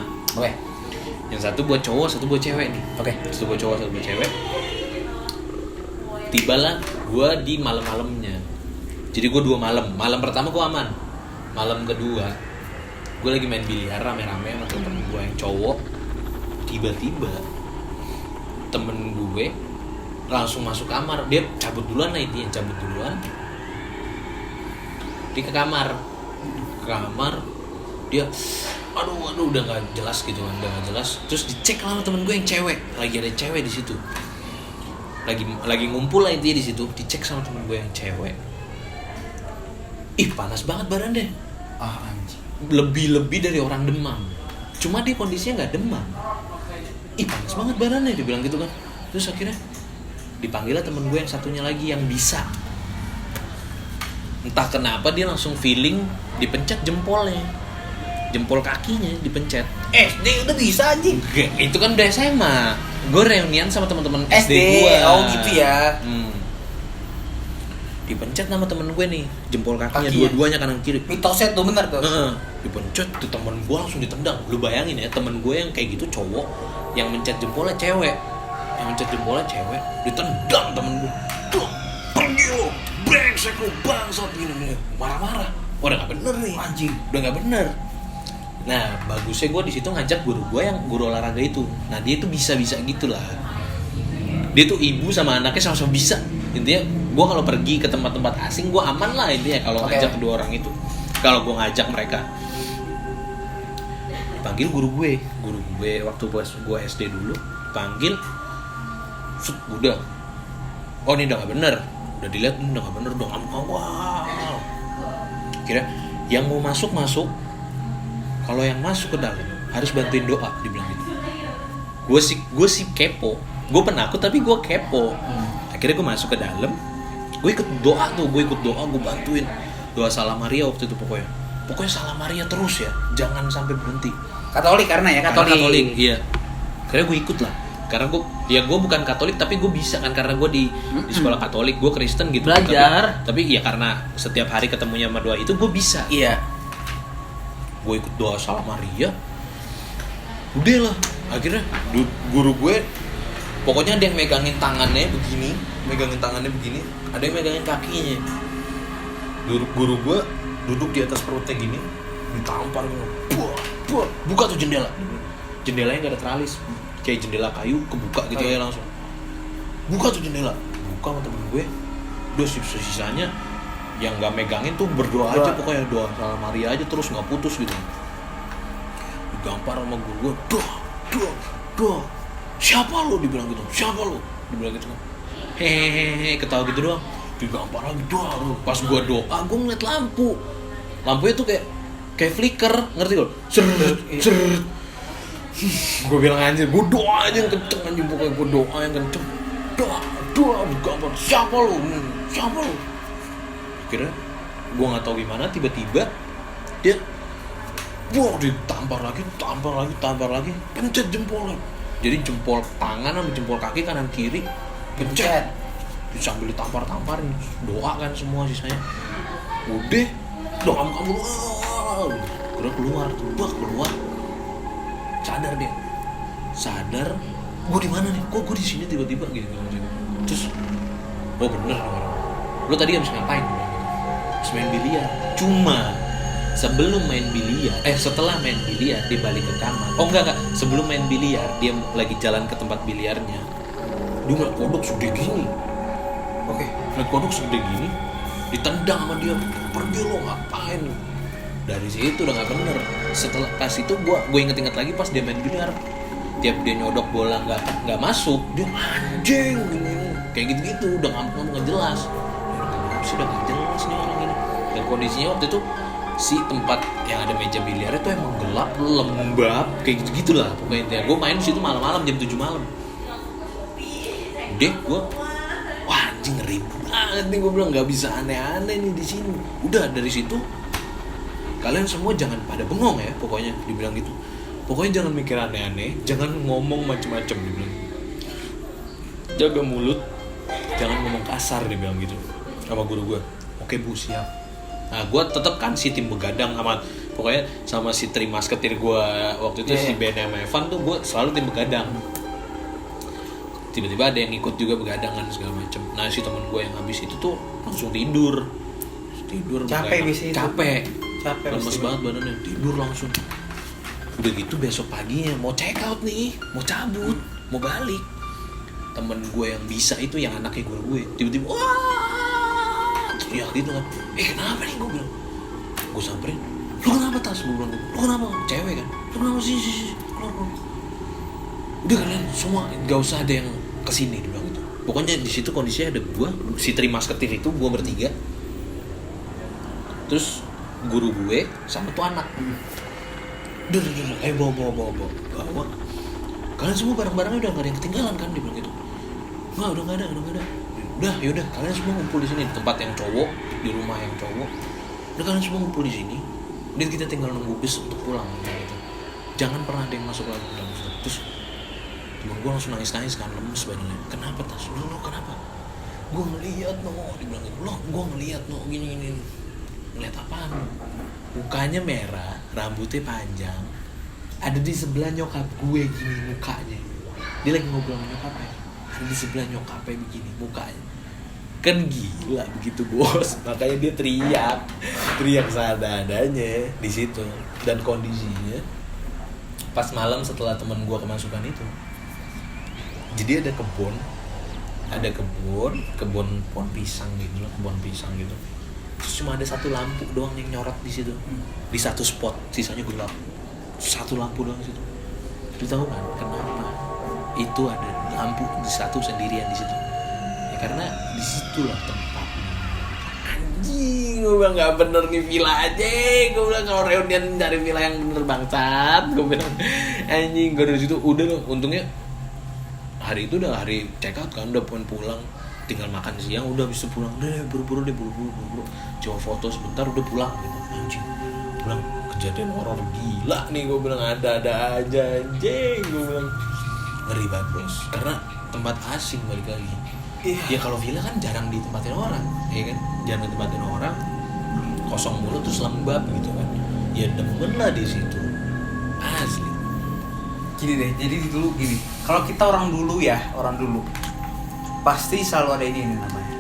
Yang satu buat cowok, satu buat cewek nih. Satu buat cowok, satu buat cewek. Tibalah gue di malam-malamnya. Jadi gue 2 malam. Malam pertama gue aman. Malam kedua gue lagi main biliar rame-rame sama temen gue yang cowok. Tiba-tiba temen gue langsung masuk kamar. Dia cabut duluan lah, intinya cabut duluan. Dia ke kamar. Dia aduh udah nggak jelas gitu kan, udah nggak jelas. Terus dicek lah sama temen gue yang cewek, lagi ada cewek di situ, lagi ngumpul lah intinya di situ. Dicek sama temen gue yang cewek, panas banget badan deh. Anjing. Lebih dari orang demam, cuma dia kondisinya nggak demam. Panas banget badannya, dia bilang gitu kan. Terus akhirnya dipanggil lah temen gue yang satunya lagi yang bisa. Entah kenapa dia langsung feeling dipencet jempolnya. Jempol kakinya dipencet. SD udah bisa anjing. Itu kan udah SMA. Gue reunian sama teman-teman SD gue. Oh gitu ya. Dipencet sama temen gue nih, jempol kakinya dua-duanya kanan kiri. Mitosnya tuh bener tuh. Dipencet tuh, temen gue langsung ditendang. Lu bayangin ya, temen gue yang kayak gitu cowok, yang mencet jempolnya cewek. Ditendang temen gue. Pergi lu, brengsek lu, bangsat gini. Marah-marah. Udah gak bener nih. Anjing. Udah gak bener. Nah, bagusnya gue di situ ngajak guru gue yang guru olahraga itu. Nah, dia tuh bisa-bisa gitulah. Dia tuh ibu sama anaknya sama-sama bisa. Intinya, gue kalau pergi ke tempat-tempat asing, gue aman lah intinya kalau ngajak kedua orang itu. Kalau gue ngajak mereka. Panggil guru gue waktu gue SD dulu, panggil. Udah. Oh, ini udah gak bener. Udah dilihat, ini udah gak bener, udah ngawal. Kira yang mau masuk. Kalau yang masuk ke dalam harus bantuin doa, dibilang gitu. Gue sih kepo. gue penakut tapi gue kepo. Akhirnya gue masuk ke dalam, gue ikut doa, gue bantuin doa Salam Maria waktu itu pokoknya Salam Maria terus ya, jangan sampai berhenti. Katolik karena ya Katolik. Iya. Akhirnya gue ikut lah. Karena gue bukan Katolik tapi gue bisa kan, karena gue di sekolah Katolik, gue Kristen gitu. Belajar. Tapi ya karena setiap hari ketemunya sama doa itu gue bisa. Iya. Gue ikut doa Salam Maria. Udah lah. Akhirnya guru gue pokoknya ada yang megangin tangannya begini, ada yang megangin kakinya. Guru gue duduk di atas perutnya gini, ditampar gitu. Buka tuh jendela. Jendelanya nggak ada teralis. Kayak jendela kayu kebuka gitu ya langsung. Buka tuh jendela. Buka sama temen gue. Udah sisanya yang nggak megangin tuh berdoa aja, pokoknya doa Salam Maria aja terus nggak putus gitu. Digampar sama guru gue. Doa. Siapa lo, dibilang gitu. Dibilang gitu. Hehehe, ketawa gitu doang. Digampar lagi doa. Pas gue doa, gue ngeliat lampu. Lampunya tuh kayak flicker, ngerti lo? Seret. Gue bilang anjir, gue doa aja yang kenceng anjir, pokoknya gue doa yang kenceng. Doa, digambar. Siapa lu? Akhirnya gue nggak tahu gimana, tiba-tiba dia, ditampar lagi, pencet jempolnya. Jadi jempol tangan sama jempol kaki kanan kiri, pencet. Sambil ditampar-tamparin, doa kan semua sisanya. Udah, kamu. Udah keluar. Sadar, gue di mana nih? Kok gue di sini tiba-tiba gitu. Terus, bener orang. Lo tadi habis ngapain? Habis main biliar. Cuma setelah main biliar dia balik ke kamar. Enggak. Sebelum main biliar dia lagi jalan ke tempat biliarnya. Dia ngeliat kodok segede gini. Ngeliat kodok segede gini, ditendang sama dia. Pergi lo, ngapain? Dari situ udah nggak bener. Setelah pas itu gue inget lagi pas dia main biliar, tiap dia nyodok bola nggak masuk, dia anjing gini. Kayak gitu udah ngomong nggak jelas. Sudah nggak jelas nih orang ini. Dan kondisinya waktu itu si tempat yang ada meja biliar itu emang gelap, lembab, kayak gitulah pokoknya. Gue main di situ malam-malam jam 7 malam. Udah gue, wah anjing ngeri banget nih, gue bilang nggak bisa aneh-aneh nih di sini. Udah dari situ kalian semua jangan pada bengong ya, pokoknya dibilang gitu. Pokoknya jangan mikir aneh-aneh, jangan ngomong macem-macem, dibilang. Jaga mulut, jangan ngomong kasar, dibilang gitu sama guru gue. Oke bu, siap. Nah gue tetap kan si tim begadang pokoknya sama si Trimasketir gue waktu itu, si Ben sama Evan tuh gue selalu tim begadang. Tiba-tiba ada yang ikut juga begadang kan segala macem. Nah si temen gue yang habis itu tuh langsung tidur capek lemes banget badannya, tidur langsung. Udah gitu besok paginya mau check out nih, mau cabut, mau balik. Temen gue yang bisa itu, yang anaknya gue tiba-tiba wah teriak gitu kan. Kenapa nih, gue bilang. Gue samperin, lu kenapa Tas? Gue bilang, lu kenapa? Cewek kan, lu kenapa sih keluar. Udah kalian semua gak usah ada yang kesini, dia bilang gitu. Pokoknya di situ kondisinya ada gue, si Trimasketir itu, gue bertiga. Terus guru gue sama tuh anak. Udah, bawa. Kalian semua barang-barangnya udah gak ada yang ketinggalan kan, dia bilang gitu. Udah gak ada. Udah, yaudah kalian semua ngumpul di sini, di tempat yang cowok, di rumah yang cowok. Udah kalian semua ngumpul di sini. Dan kita tinggal nunggu bis untuk pulang gitu. Jangan pernah ada yang masuk lagi ke dalam. Terus temen gue langsung nangis kan, lemes badannya. Kenapa Tas? Lo kenapa? Gue ngeliat dia bilang gitu. Gue ngeliat gini. Ngeliat apaan? Mukanya merah, rambutnya panjang, ada di sebelah nyokap gue gini mukanya. Dia lagi ngobrol sama nyokapnya, ada di sebelah nyokapnya begini mukanya. Kan gila begitu bos. Makanya dia teriak seadanya di situ. Dan kondisinya pas malam setelah teman gue kemasukan itu, jadi ada kebun pohon pisang gitu. Terus cuma ada satu lampu doang yang nyorot di situ, di satu spot, sisanya gelap. Satu lampu doang di situ. Lu tahu kan kenapa? Itu ada lampu di satu sendirian di situ. Ya karena di situlah tempatnya. Anjing, gue bilang nggak bener nih villa aja. Gue bilang kalau reunian dari villa yang bener bangsat. Gue bilang anjing, gue dari situ udah loh. Untungnya hari itu udah hari check out kan, udah pulang, tinggal makan siang, udah habis itu pulang deh, buru-buru, cuma foto sebentar udah pulang gitu. Anjing, pulang kejadian horor gila nih, gue bilang ada aja anjing, gue bilang ngeri banget bos, karena tempat asing balik lagi. Ya kalau villa kan jarang ditempatin orang, ya kan, jarang ditempatin orang, kosong mulu terus lembab gitu kan, ya demen lah di situ, asli. Gini deh, jadi dulu gini, kalau kita orang dulu pasti selalu ada ini namanya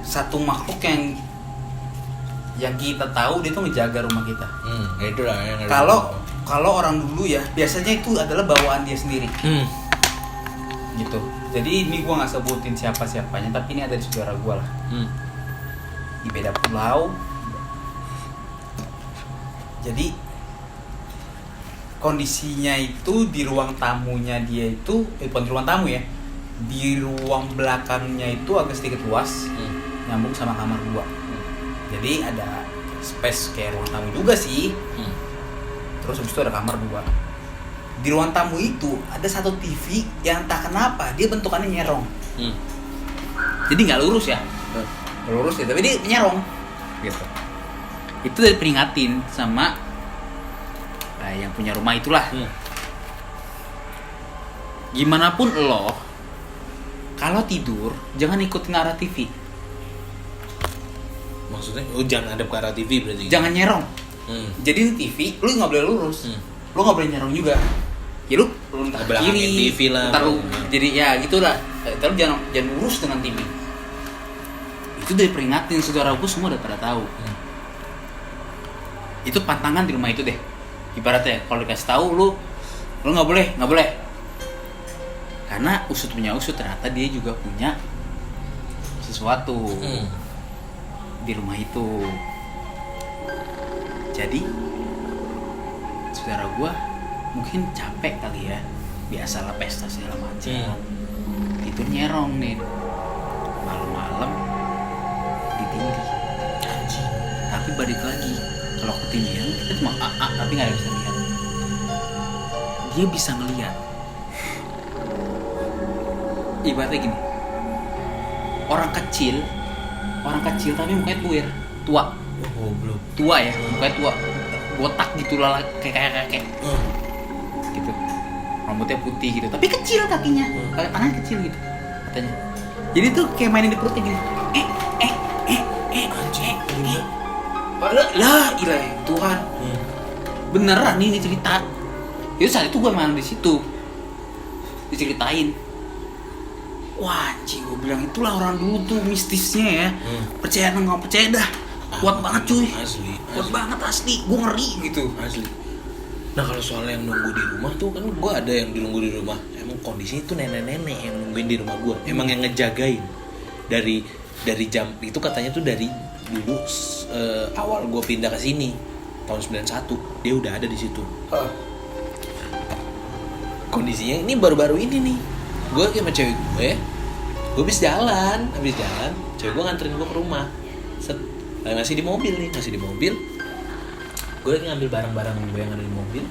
satu makhluk yang kita tahu dia tuh ngejaga rumah kita. Itu lah yang kalau orang dulu ya biasanya itu adalah bawaan dia sendiri. Gitu. Jadi ini gue nggak sebutin siapa-siapanya, tapi ini ada di saudara gue lah. Di beda pulau. Jadi kondisinya itu di ruang tamunya dia itu, bukan di ruang tamu ya, di ruang belakangnya itu agak sedikit luas, nyambung sama kamar gua. Jadi ada space kayak ruang tamu juga sih. Terus habis itu ada kamar gua. Di ruang tamu itu ada satu TV yang entah kenapa dia bentukannya nyerong. Jadi nggak lurus ya, lurus ya, tapi dia nyerong. Gitu. Itu dari peringatin sama yang punya rumah itulah. Gimana pun lo kalau tidur jangan ikutin arah TV. Maksudnya jangan hadap ke arah TV berarti. Jangan nyerong. Jadi TV lu nggak boleh lurus. Lu nggak boleh nyerong juga. Ya lu entah kiri, TV lah. Ntar lu jadi ya gitulah. Tapi jangan lurus dengan TV. Itu dari peringatin, saudaraku semua udah pada tahu. Itu pantangan di rumah itu deh. Ibaratnya kalau dikasih tahu lu nggak boleh. Karena usut punya usut, ternyata dia juga punya sesuatu di rumah itu. Jadi saudara gua mungkin capek kali ya, biasalah pesta segala macam. Itu nyerong nih malam-malam ditindih. Tapi balik lagi, kalau ketindihan kita cuma tapi nggak bisa lihat. Dia bisa ngelihat. Ibaratnya gini, orang kecil tapi mukanya tua. Belum. Tua ya, mukanya tua, botak gitu lah, kayak kakek. Gitu. Rambutnya putih gitu, tapi kecil kakinya, tangan kecil gitu katanya. Jadi tuh kayak mainin di perutnya gini. Lah, ilah Tuhan. Beneran nih cerita. Jadi saat itu gue main di situ, diceritain. Wah, anjing, gue bilang itulah orang dulu tuh mistisnya ya. Percaya nggak percaya dah. Kuat banget cuy. Asli. Kuat banget asli. Gue ngeri gitu. Asli. Nah kalau soal yang nunggu di rumah tuh kan gue ada yang nunggu di rumah. Emang kondisinya tuh nenek-nenek yang nungguin di rumah gue. Emang yang ngejagain dari jam itu katanya tuh dari dulu awal gue pindah ke sini tahun 91 dia udah ada di situ. Kondisinya ini baru-baru ini nih. Gue sama cewek gue habis jalan, cewek gue nganterin gue ke rumah. Masih di mobil. Gue lagi ngambil barang-barang gue yang ada di mobil.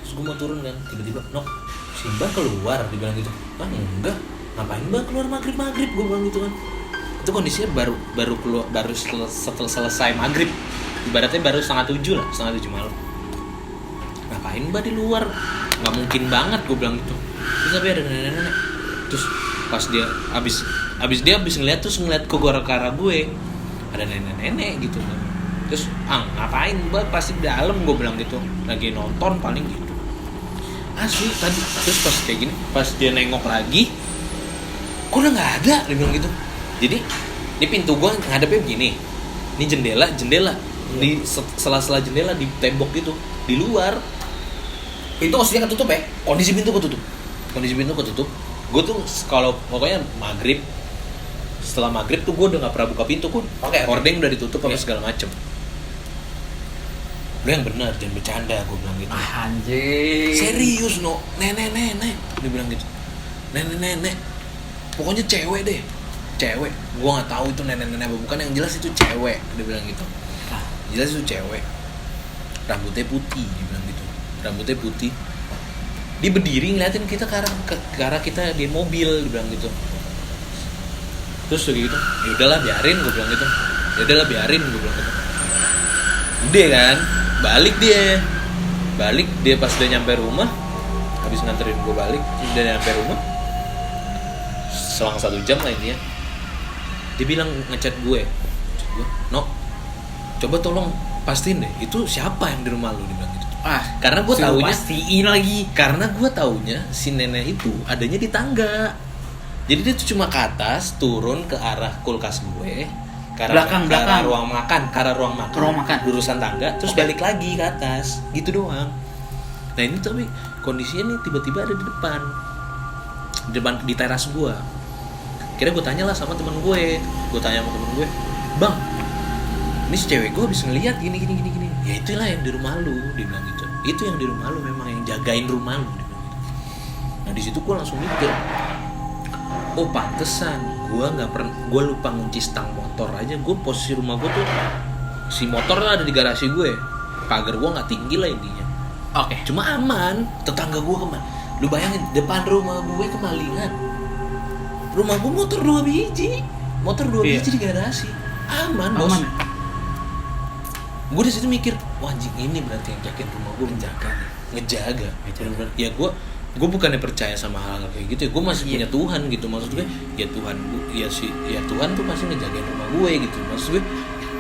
Terus gue mau turun kan, tiba-tiba, "Nok, si Mbak keluar," dibilang gitu. "Ah, enggak. Ngapain Mbak keluar maghrib?" Gue bilang gitu kan. Itu kondisinya baru keluar, baru setelah selesai maghrib. Ibaratnya baru 6:30 malam. "Ngapain Mbak di luar?" "Nggak mungkin banget," gue bilang gitu. Terus tapi ada nenek-nenek. Terus pas dia habis ngeliat ke arah gue, ada nenek-nenek gitu kan. Terus ngapain Mbak, pasti di dalam, gue bilang gitu, lagi nonton paling gitu. Asli tadi. Terus pas kayak gini, pas dia nengok lagi, kok udah nggak ada, dia bilang gitu. Jadi ini pintu gue ngadepnya begini, ini jendela di sela-sela jendela di tembok gitu, di luar. Pintu maksudnya ketutup ya? Kondisi pintu ketutup. Gue tuh kalau pokoknya setelah maghrib tuh gue udah nggak pernah buka pintu pun. Hordeng udah ditutup apa segala macem. Lu yang benar, jangan bercanda, gue bilang gitu. Anjing. Serius no, nenek, dia bilang gitu. Nenek, pokoknya cewek deh, cewek. Gue nggak tahu itu nenek apa bukan, yang jelas itu cewek, dia bilang gitu. Jelas itu cewek. Rambutnya putih, dia bilang gitu. Rambutnya putih. Dia berdiri ngeliatin kita ke arah kita di mobil, dia bilang gitu. Terus kayak gitu, ya udahlah biarin, gue bilang gitu. Ya udahlah biarin, gue bilang gitu. Udah kan, balik dia pas udah nyampe rumah, habis nganterin gue balik, udah nyampe rumah, selang 1 jam lah intinya. Dia bilang ngechat gue, "No, coba tolong pastiin deh, itu siapa yang di rumah lu?" Dia bilang gitu. Karena gue taunya pastiin lagi. Karena gue taunya si nenek itu adanya di tangga. Jadi dia tuh cuma ke atas, turun ke arah kulkas gue, ke arah ruang makan, urusan tangga, terus balik lagi ke atas, gitu doang. Nah ini tapi kondisinya nih tiba-tiba ada di depan di teras gue. Akhirnya gue tanya lah sama temen gue, "Bang, ini si cewek gue habis ngeliat gini." "Ya itulah yang di rumah lu," dia bilang gitu. "Itu yang di rumah lu, memang yang jagain rumah lu," dia bilang gitu. Nah di situ gue langsung mikir, oh pantesan gue lupa ngunci stang motor aja. Gue posisi rumah gue tuh si motor ada di garasi gue, pagar gue nggak tinggi lah intinya. Oke. Cuma aman. Tetangga gue kemana? Lu bayangin depan rumah gue kemalingan. Rumah gue motor 2 biji di garasi. Aman bos. Gue di situ mikir, wah anjing ini berarti yang jagain rumah gue, ngejaga. Ya gue bukannya percaya sama hal kayak gitu ya, gue masih punya Tuhan gitu, maksud gue ya Tuhan, ya Tuhan tuh pasti ngejagain rumah gue gitu, maksud gue.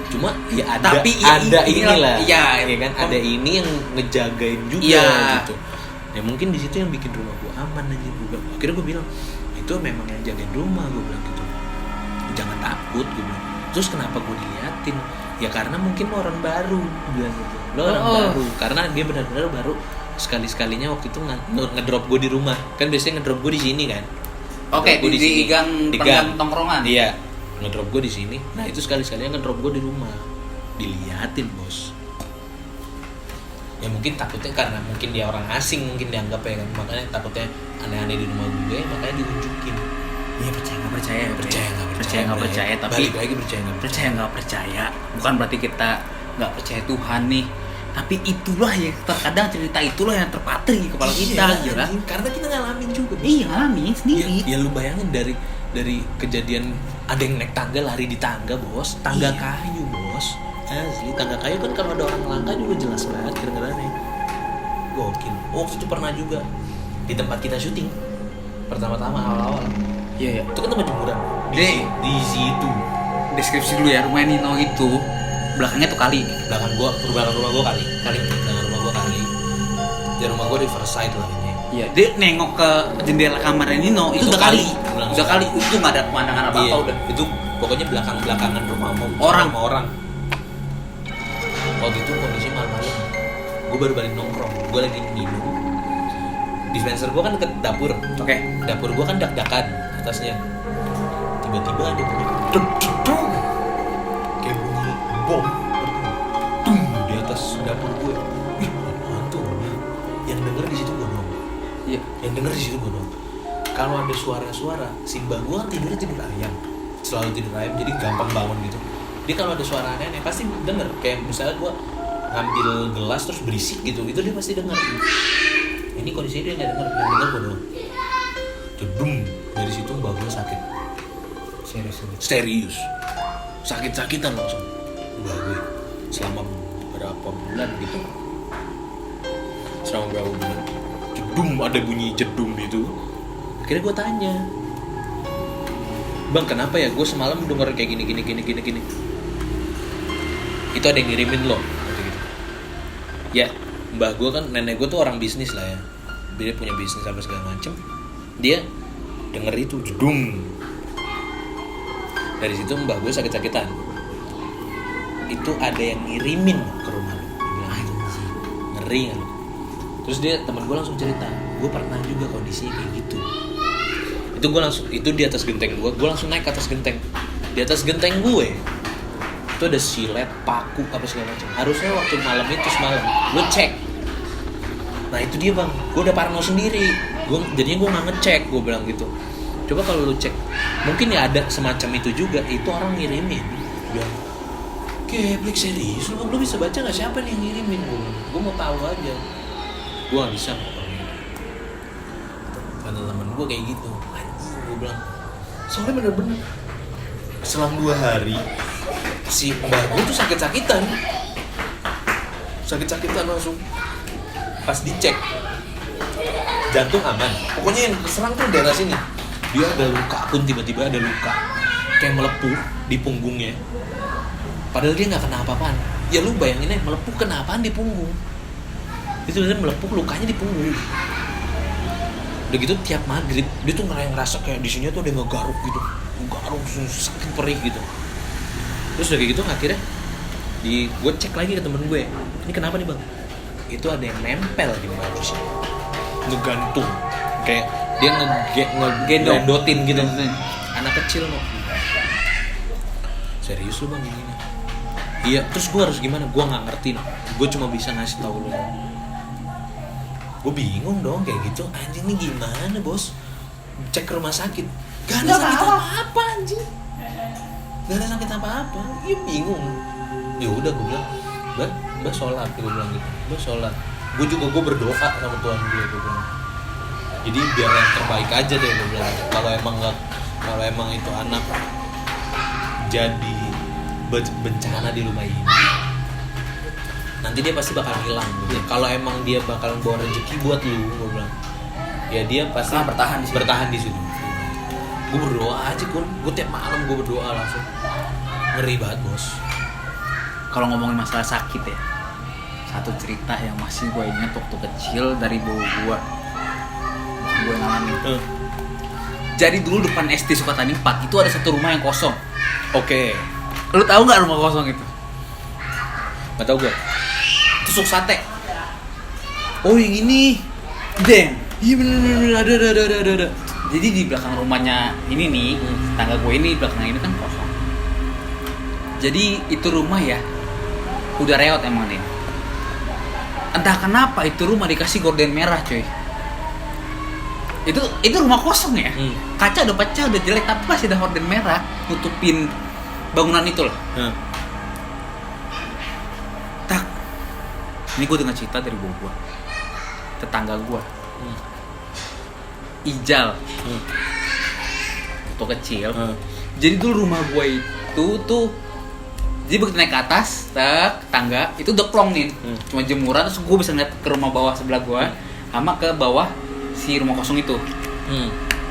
Cuma ya ada inilah ya kan, ada ini yang ngejagain juga gitu. Ya mungkin di situ yang bikin rumah gue aman aja. Akhirnya gue bilang itu memang yang jagain rumah, gue bilang gitu, jangan takut, gue bilang. Terus kenapa gue diliatin? Ya karena mungkin orang baru, gue bilang gitu. Lo orang baru, karena dia benar-benar baru sekali-sekalinya waktu itu ngedrop gue di rumah. Kan biasanya ngedrop gue di sini kan. Oke, di gang tongkrongan. Iya, ngedrop gue di sini. Nah itu sekali-sekalinya ngedrop gue di rumah, diliatin bos. Ya mungkin takutnya karena mungkin dia orang asing, mungkin dianggap ya kan, makanya takutnya aneh-aneh di rumah gue, makanya diunjukin. Iya, percaya nggak percaya, tapi balik lagi percaya nggak percaya bukan berarti kita nggak percaya Tuhan nih, tapi itulah ya terkadang cerita itulah yang terpatri di kepala kita gitu kan, karena kita ngalamin juga bos. Iya, ngalamin sendiri. Ya lu bayangin dari kejadian ada yang naik tangga, lari di tangga bos, tangga kayu bos, asli tangga kayu kan, kalau ada orang langka juga jelas banget kira-kiranya. Gokil. Waktu itu pernah juga di tempat kita syuting pertama-tama awal-awal. Iya. Itu kan tempat jemuran. Di situ. Deskripsi dulu ya, rumah Nino itu belakangnya tuh kali. Belakang rumah gua kali. Belakang rumah gua kali. Di rumah gua riverside lah ini. Iya, dia nengok ke jendela kamarnya Nino itu udah kali. Itu nggak ada pemandangan apa-apa udah. Itu pokoknya belakang-belakangan rumah orang. Waktu itu kondisi malam-malam. Gua baru balik nongkrong. Gua lagi minum. Dispenser gua kan deket dapur. Oke. Dapur gua kan dak-dakan atasnya. Tiba-tiba ada bunyi kayak bunyi bom di atas dapur gue. Ih, apaan tuh? Yang denger di situ gue doang. Iya. Yang denger di situ gue doang. Kalau ada suara-suara, si mbak gue kan tidur ayam, selalu tidur ayam, jadi gampang bangun gitu. Dia kalau ada suara aneh-aneh pasti denger. Kayak misalnya gue ngambil gelas terus berisik gitu, itu dia pasti denger. Ini kondisinya dia nggak denger, yang denger gue doang. Jedum, dari situ mbak gue sakit. Serius. Sakit-sakitan langsung mbak gue selama berapa bulan gitu. Jedum, ada bunyi jedum gitu. Akhirnya gue tanya, "Bang, kenapa ya gue semalam denger kayak gini. Itu ada yang ngirimin lo," gitu. Ya mbak gue kan, nenek gue tuh orang bisnis lah ya, dia punya bisnis apa segala macem. Dia denger itu jedum. Dari situ mbak gue sakit-sakitan. Itu ada yang ngirimin ke rumah lu. Bilang, anjing, ngeri kan. Terus teman gue langsung cerita, gue pernah juga kondisinya kayak gitu. Itu di atas genteng gue langsung naik ke atas genteng. Di atas genteng gue itu ada silet, paku, apa segala macam. Harusnya waktu malam itu semalam lu cek. Nah itu dia bang, gue udah parno sendiri. Jadinya gue nggak ngecek, gue bilang gitu. Coba kalau lu cek, mungkin ya ada semacam itu juga. Itu orang ngirimin. Bilang, keblek serius, lu bisa baca nggak siapa nih yang ngirimin? Gue mau tahu aja. Gue nggak bisa. kata temen gue kayak gitu. Anjing, gue bilang soalnya bener-bener selang 2 hari si mbak gue tuh sakit-sakitan langsung. Pas dicek jantung aman, pokoknya yang serang tuh daerah sini. Dia ada luka pun, tiba-tiba ada luka kayak melepuh di punggungnya, padahal dia nggak kena apa-apaan. Ya lu bayangin aja, melepuh kena apaan di punggung. Itu sebenarnya melepuh, lukanya di punggung. Udah gitu tiap maghrib dia tuh ngerasa kayak di sini tuh ada ngegaruk gitu, saking perih gitu. Terus udah kayak gitu akhirnya gue cek lagi ke temen gue, ini kenapa nih bang? Itu ada yang nempel di manusia, ngegantung, kayak dia ngegendotin gitu. Anak kecil loh. Serius lu bang gini? Iya. Terus gue harus gimana? Gue nggak ngerti loh. Gue cuma bisa ngasih tahu lu. Gue bingung dong kayak gitu. Anjing nih gimana bos? Cek ke rumah sakit, gak ada sakit apa-apa anjing. Gak ada sakit apa-apa. Iya bingung. Ya udah gue bilang, Mbak sholat, gue bilang gitu. Mbak sholat. Gue berdoa sama Tuhan gue bilang. Jadi biar yang terbaik aja deh gue bilang. Kalau emang itu anak jadi bencana di rumah ini, nanti dia pasti bakal hilang. Kalau emang dia bakal bawa rezeki buat lu, gue bilang, ya dia pasti bertahan di situ. Gue berdoa aja gue tiap malam gue berdoa langsung. Ngeri banget bos. Kalau ngomongin masalah sakit ya, satu cerita yang masih gue ingat waktu kecil dari bau gue ngalamin. Jadi dulu depan SD Sukatani 4 itu ada satu rumah yang kosong. Oke. Lu tahu nggak rumah kosong itu? Gak tau gue. Tusuk sate. Oh yang ini. Deng. Iya bener ada. Jadi di belakang rumahnya ini nih, tangga gue ini belakang ini kan kosong. Jadi itu rumah ya, udah reot emang nih. Entah kenapa itu rumah dikasih gorden merah coy. Itu rumah kosong ya. Kaca udah pecah, udah jelek, tapi masih ada gorden merah nutupin bangunan itu loh. Tak. Ini gue dengar cerita dari gue. Tetangga gue. Ijal. Waktu kecil. Jadi dulu rumah gue itu tuh, jadi begitu naik ke atas, tangga itu udah plong nih, cuma jemuran. Terus gue bisa ngeliat ke rumah bawah sebelah gue, sama ke bawah si rumah kosong itu.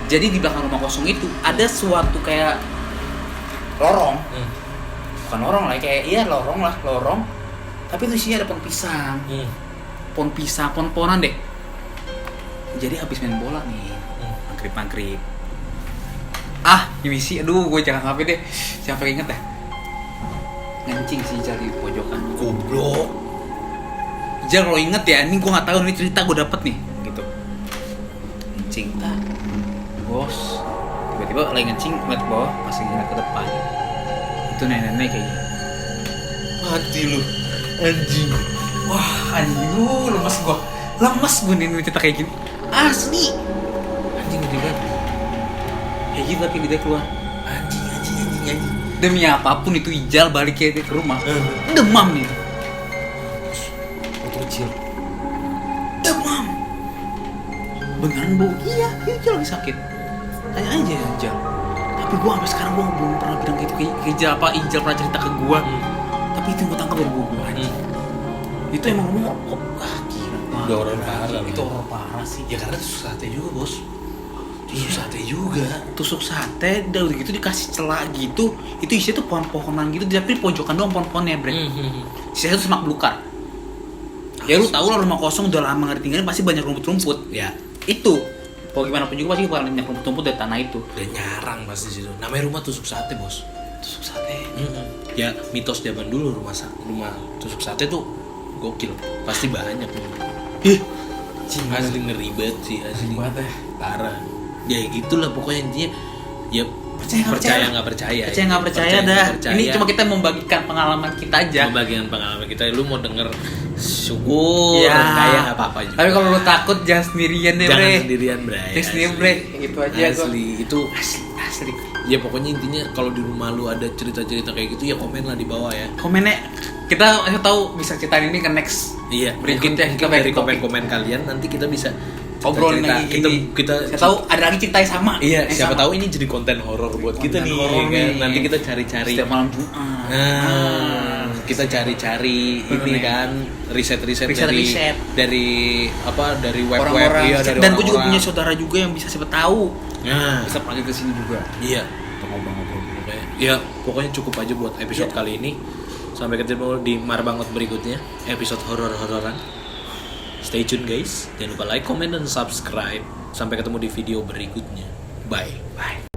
Jadi di belakang rumah kosong itu ada suatu kayak lorong, bukan lorong lah, kayak lorong. Tapi itu isinya ada pohon pisang, pohon-pohonan deh. Jadi habis main bola nih, maghrib. Ini sih, aduh gue jangan sampai deh, siapa inget dah. Ngencing sih Ijal di pojokan. Goblok. Ijal kalau inget ya, ini gue nggak tahu, ini cerita gue dapet nih, gitu. Ngencing, bos. Tiba-tiba lagi ngencing, ngeliat ke bawah, pas ngeliat ke depan. Itu nenek-nenek kayaknya. Mati lu, anjing. Wah, anjing lu, lemes gue nih cerita kayak gini. Asli. Anjing gede banget. Kayak gitu tapi dia keluar. Anjing. Demi apapun itu Ijal balik ke rumah. Demam nih. Waktu kecil. Demam. Beneran bau? Iya, Ijal lagi sakit. Tanya aja Ijal. Tapi gua sampai sekarang gua belum pernah bilang gitu ke Ijal, apa Ijal pernah cerita ke gua. Tapi itu gua tangkap dari gua anjing. Itu emang gila. Udah orang parah. Itu orang parah sih. Ya karena tusuk sate juga bos. Tusuk sate, udah gitu dikasih celah gitu. Itu isinya tuh pohon-pohonan gitu, tapi pojokan doang pohon-pohonnya, bre. Sisanya tuh semak belukar. Ya lu tahu lah rumah kosong udah lama nggak ditinggalin pasti banyak rumput-rumput. Ya. Itu. Mau gimana pun juga pasti bakal banyak rumput-rumput dari tanah itu. Dan nyarang pasti situ. Namanya rumah tusuk sate, bos. Tusuk sate. Ya mitos zaman dulu rumah tusuk sate tuh gokil. Pasti banyak. Asli ngeri banget sih, asli. Parah. Ya gitulah pokoknya intinya. Ya percaya nggak percaya dah. Ini cuma kita membagikan pengalaman kita aja. Membagikan pengalaman kita. Lu mau denger syukur ya, kayak nggak apa-apa juga. Tapi kalau lu takut jangan sendirian deh, bre. Jangan sendirian, bre. Jangan sendirian, bre. Gitu aja asli gua. Itu asli. Ya pokoknya intinya kalau di rumah lu ada cerita-cerita kayak gitu ya komen lah di bawah ya. Komennya kita tahu bisa ceritain ini ke next. Iya. Berikutnya kita dari komen-komen kalian nanti kita bisa obrolin cerita. lagi Kita saya tahu ada lagi cerita yang sama. iya, yang siapa sama. tahu ini jadi konten horor buat kita Konten nih, horor kan? nih. Nanti kita cari-cari. Setiap malam Jumat. Kita cari-cari ini nih. kan riset-riset Riset-riset. dari web-web Orang-orang. ya, dari Dan gue juga orang-orang. punya saudara juga yang bisa siapa tahu. Nah, Bisa panggil ke sini juga. iya. Untuk ngobrol-ngobrol. Pokoknya cukup aja buat episode kali ini. Sampai ketemu di Marbangot berikutnya, episode horor-hororan. Stay tune guys. Jangan lupa like, comment, dan subscribe. Sampai ketemu di video berikutnya. Bye. Bye.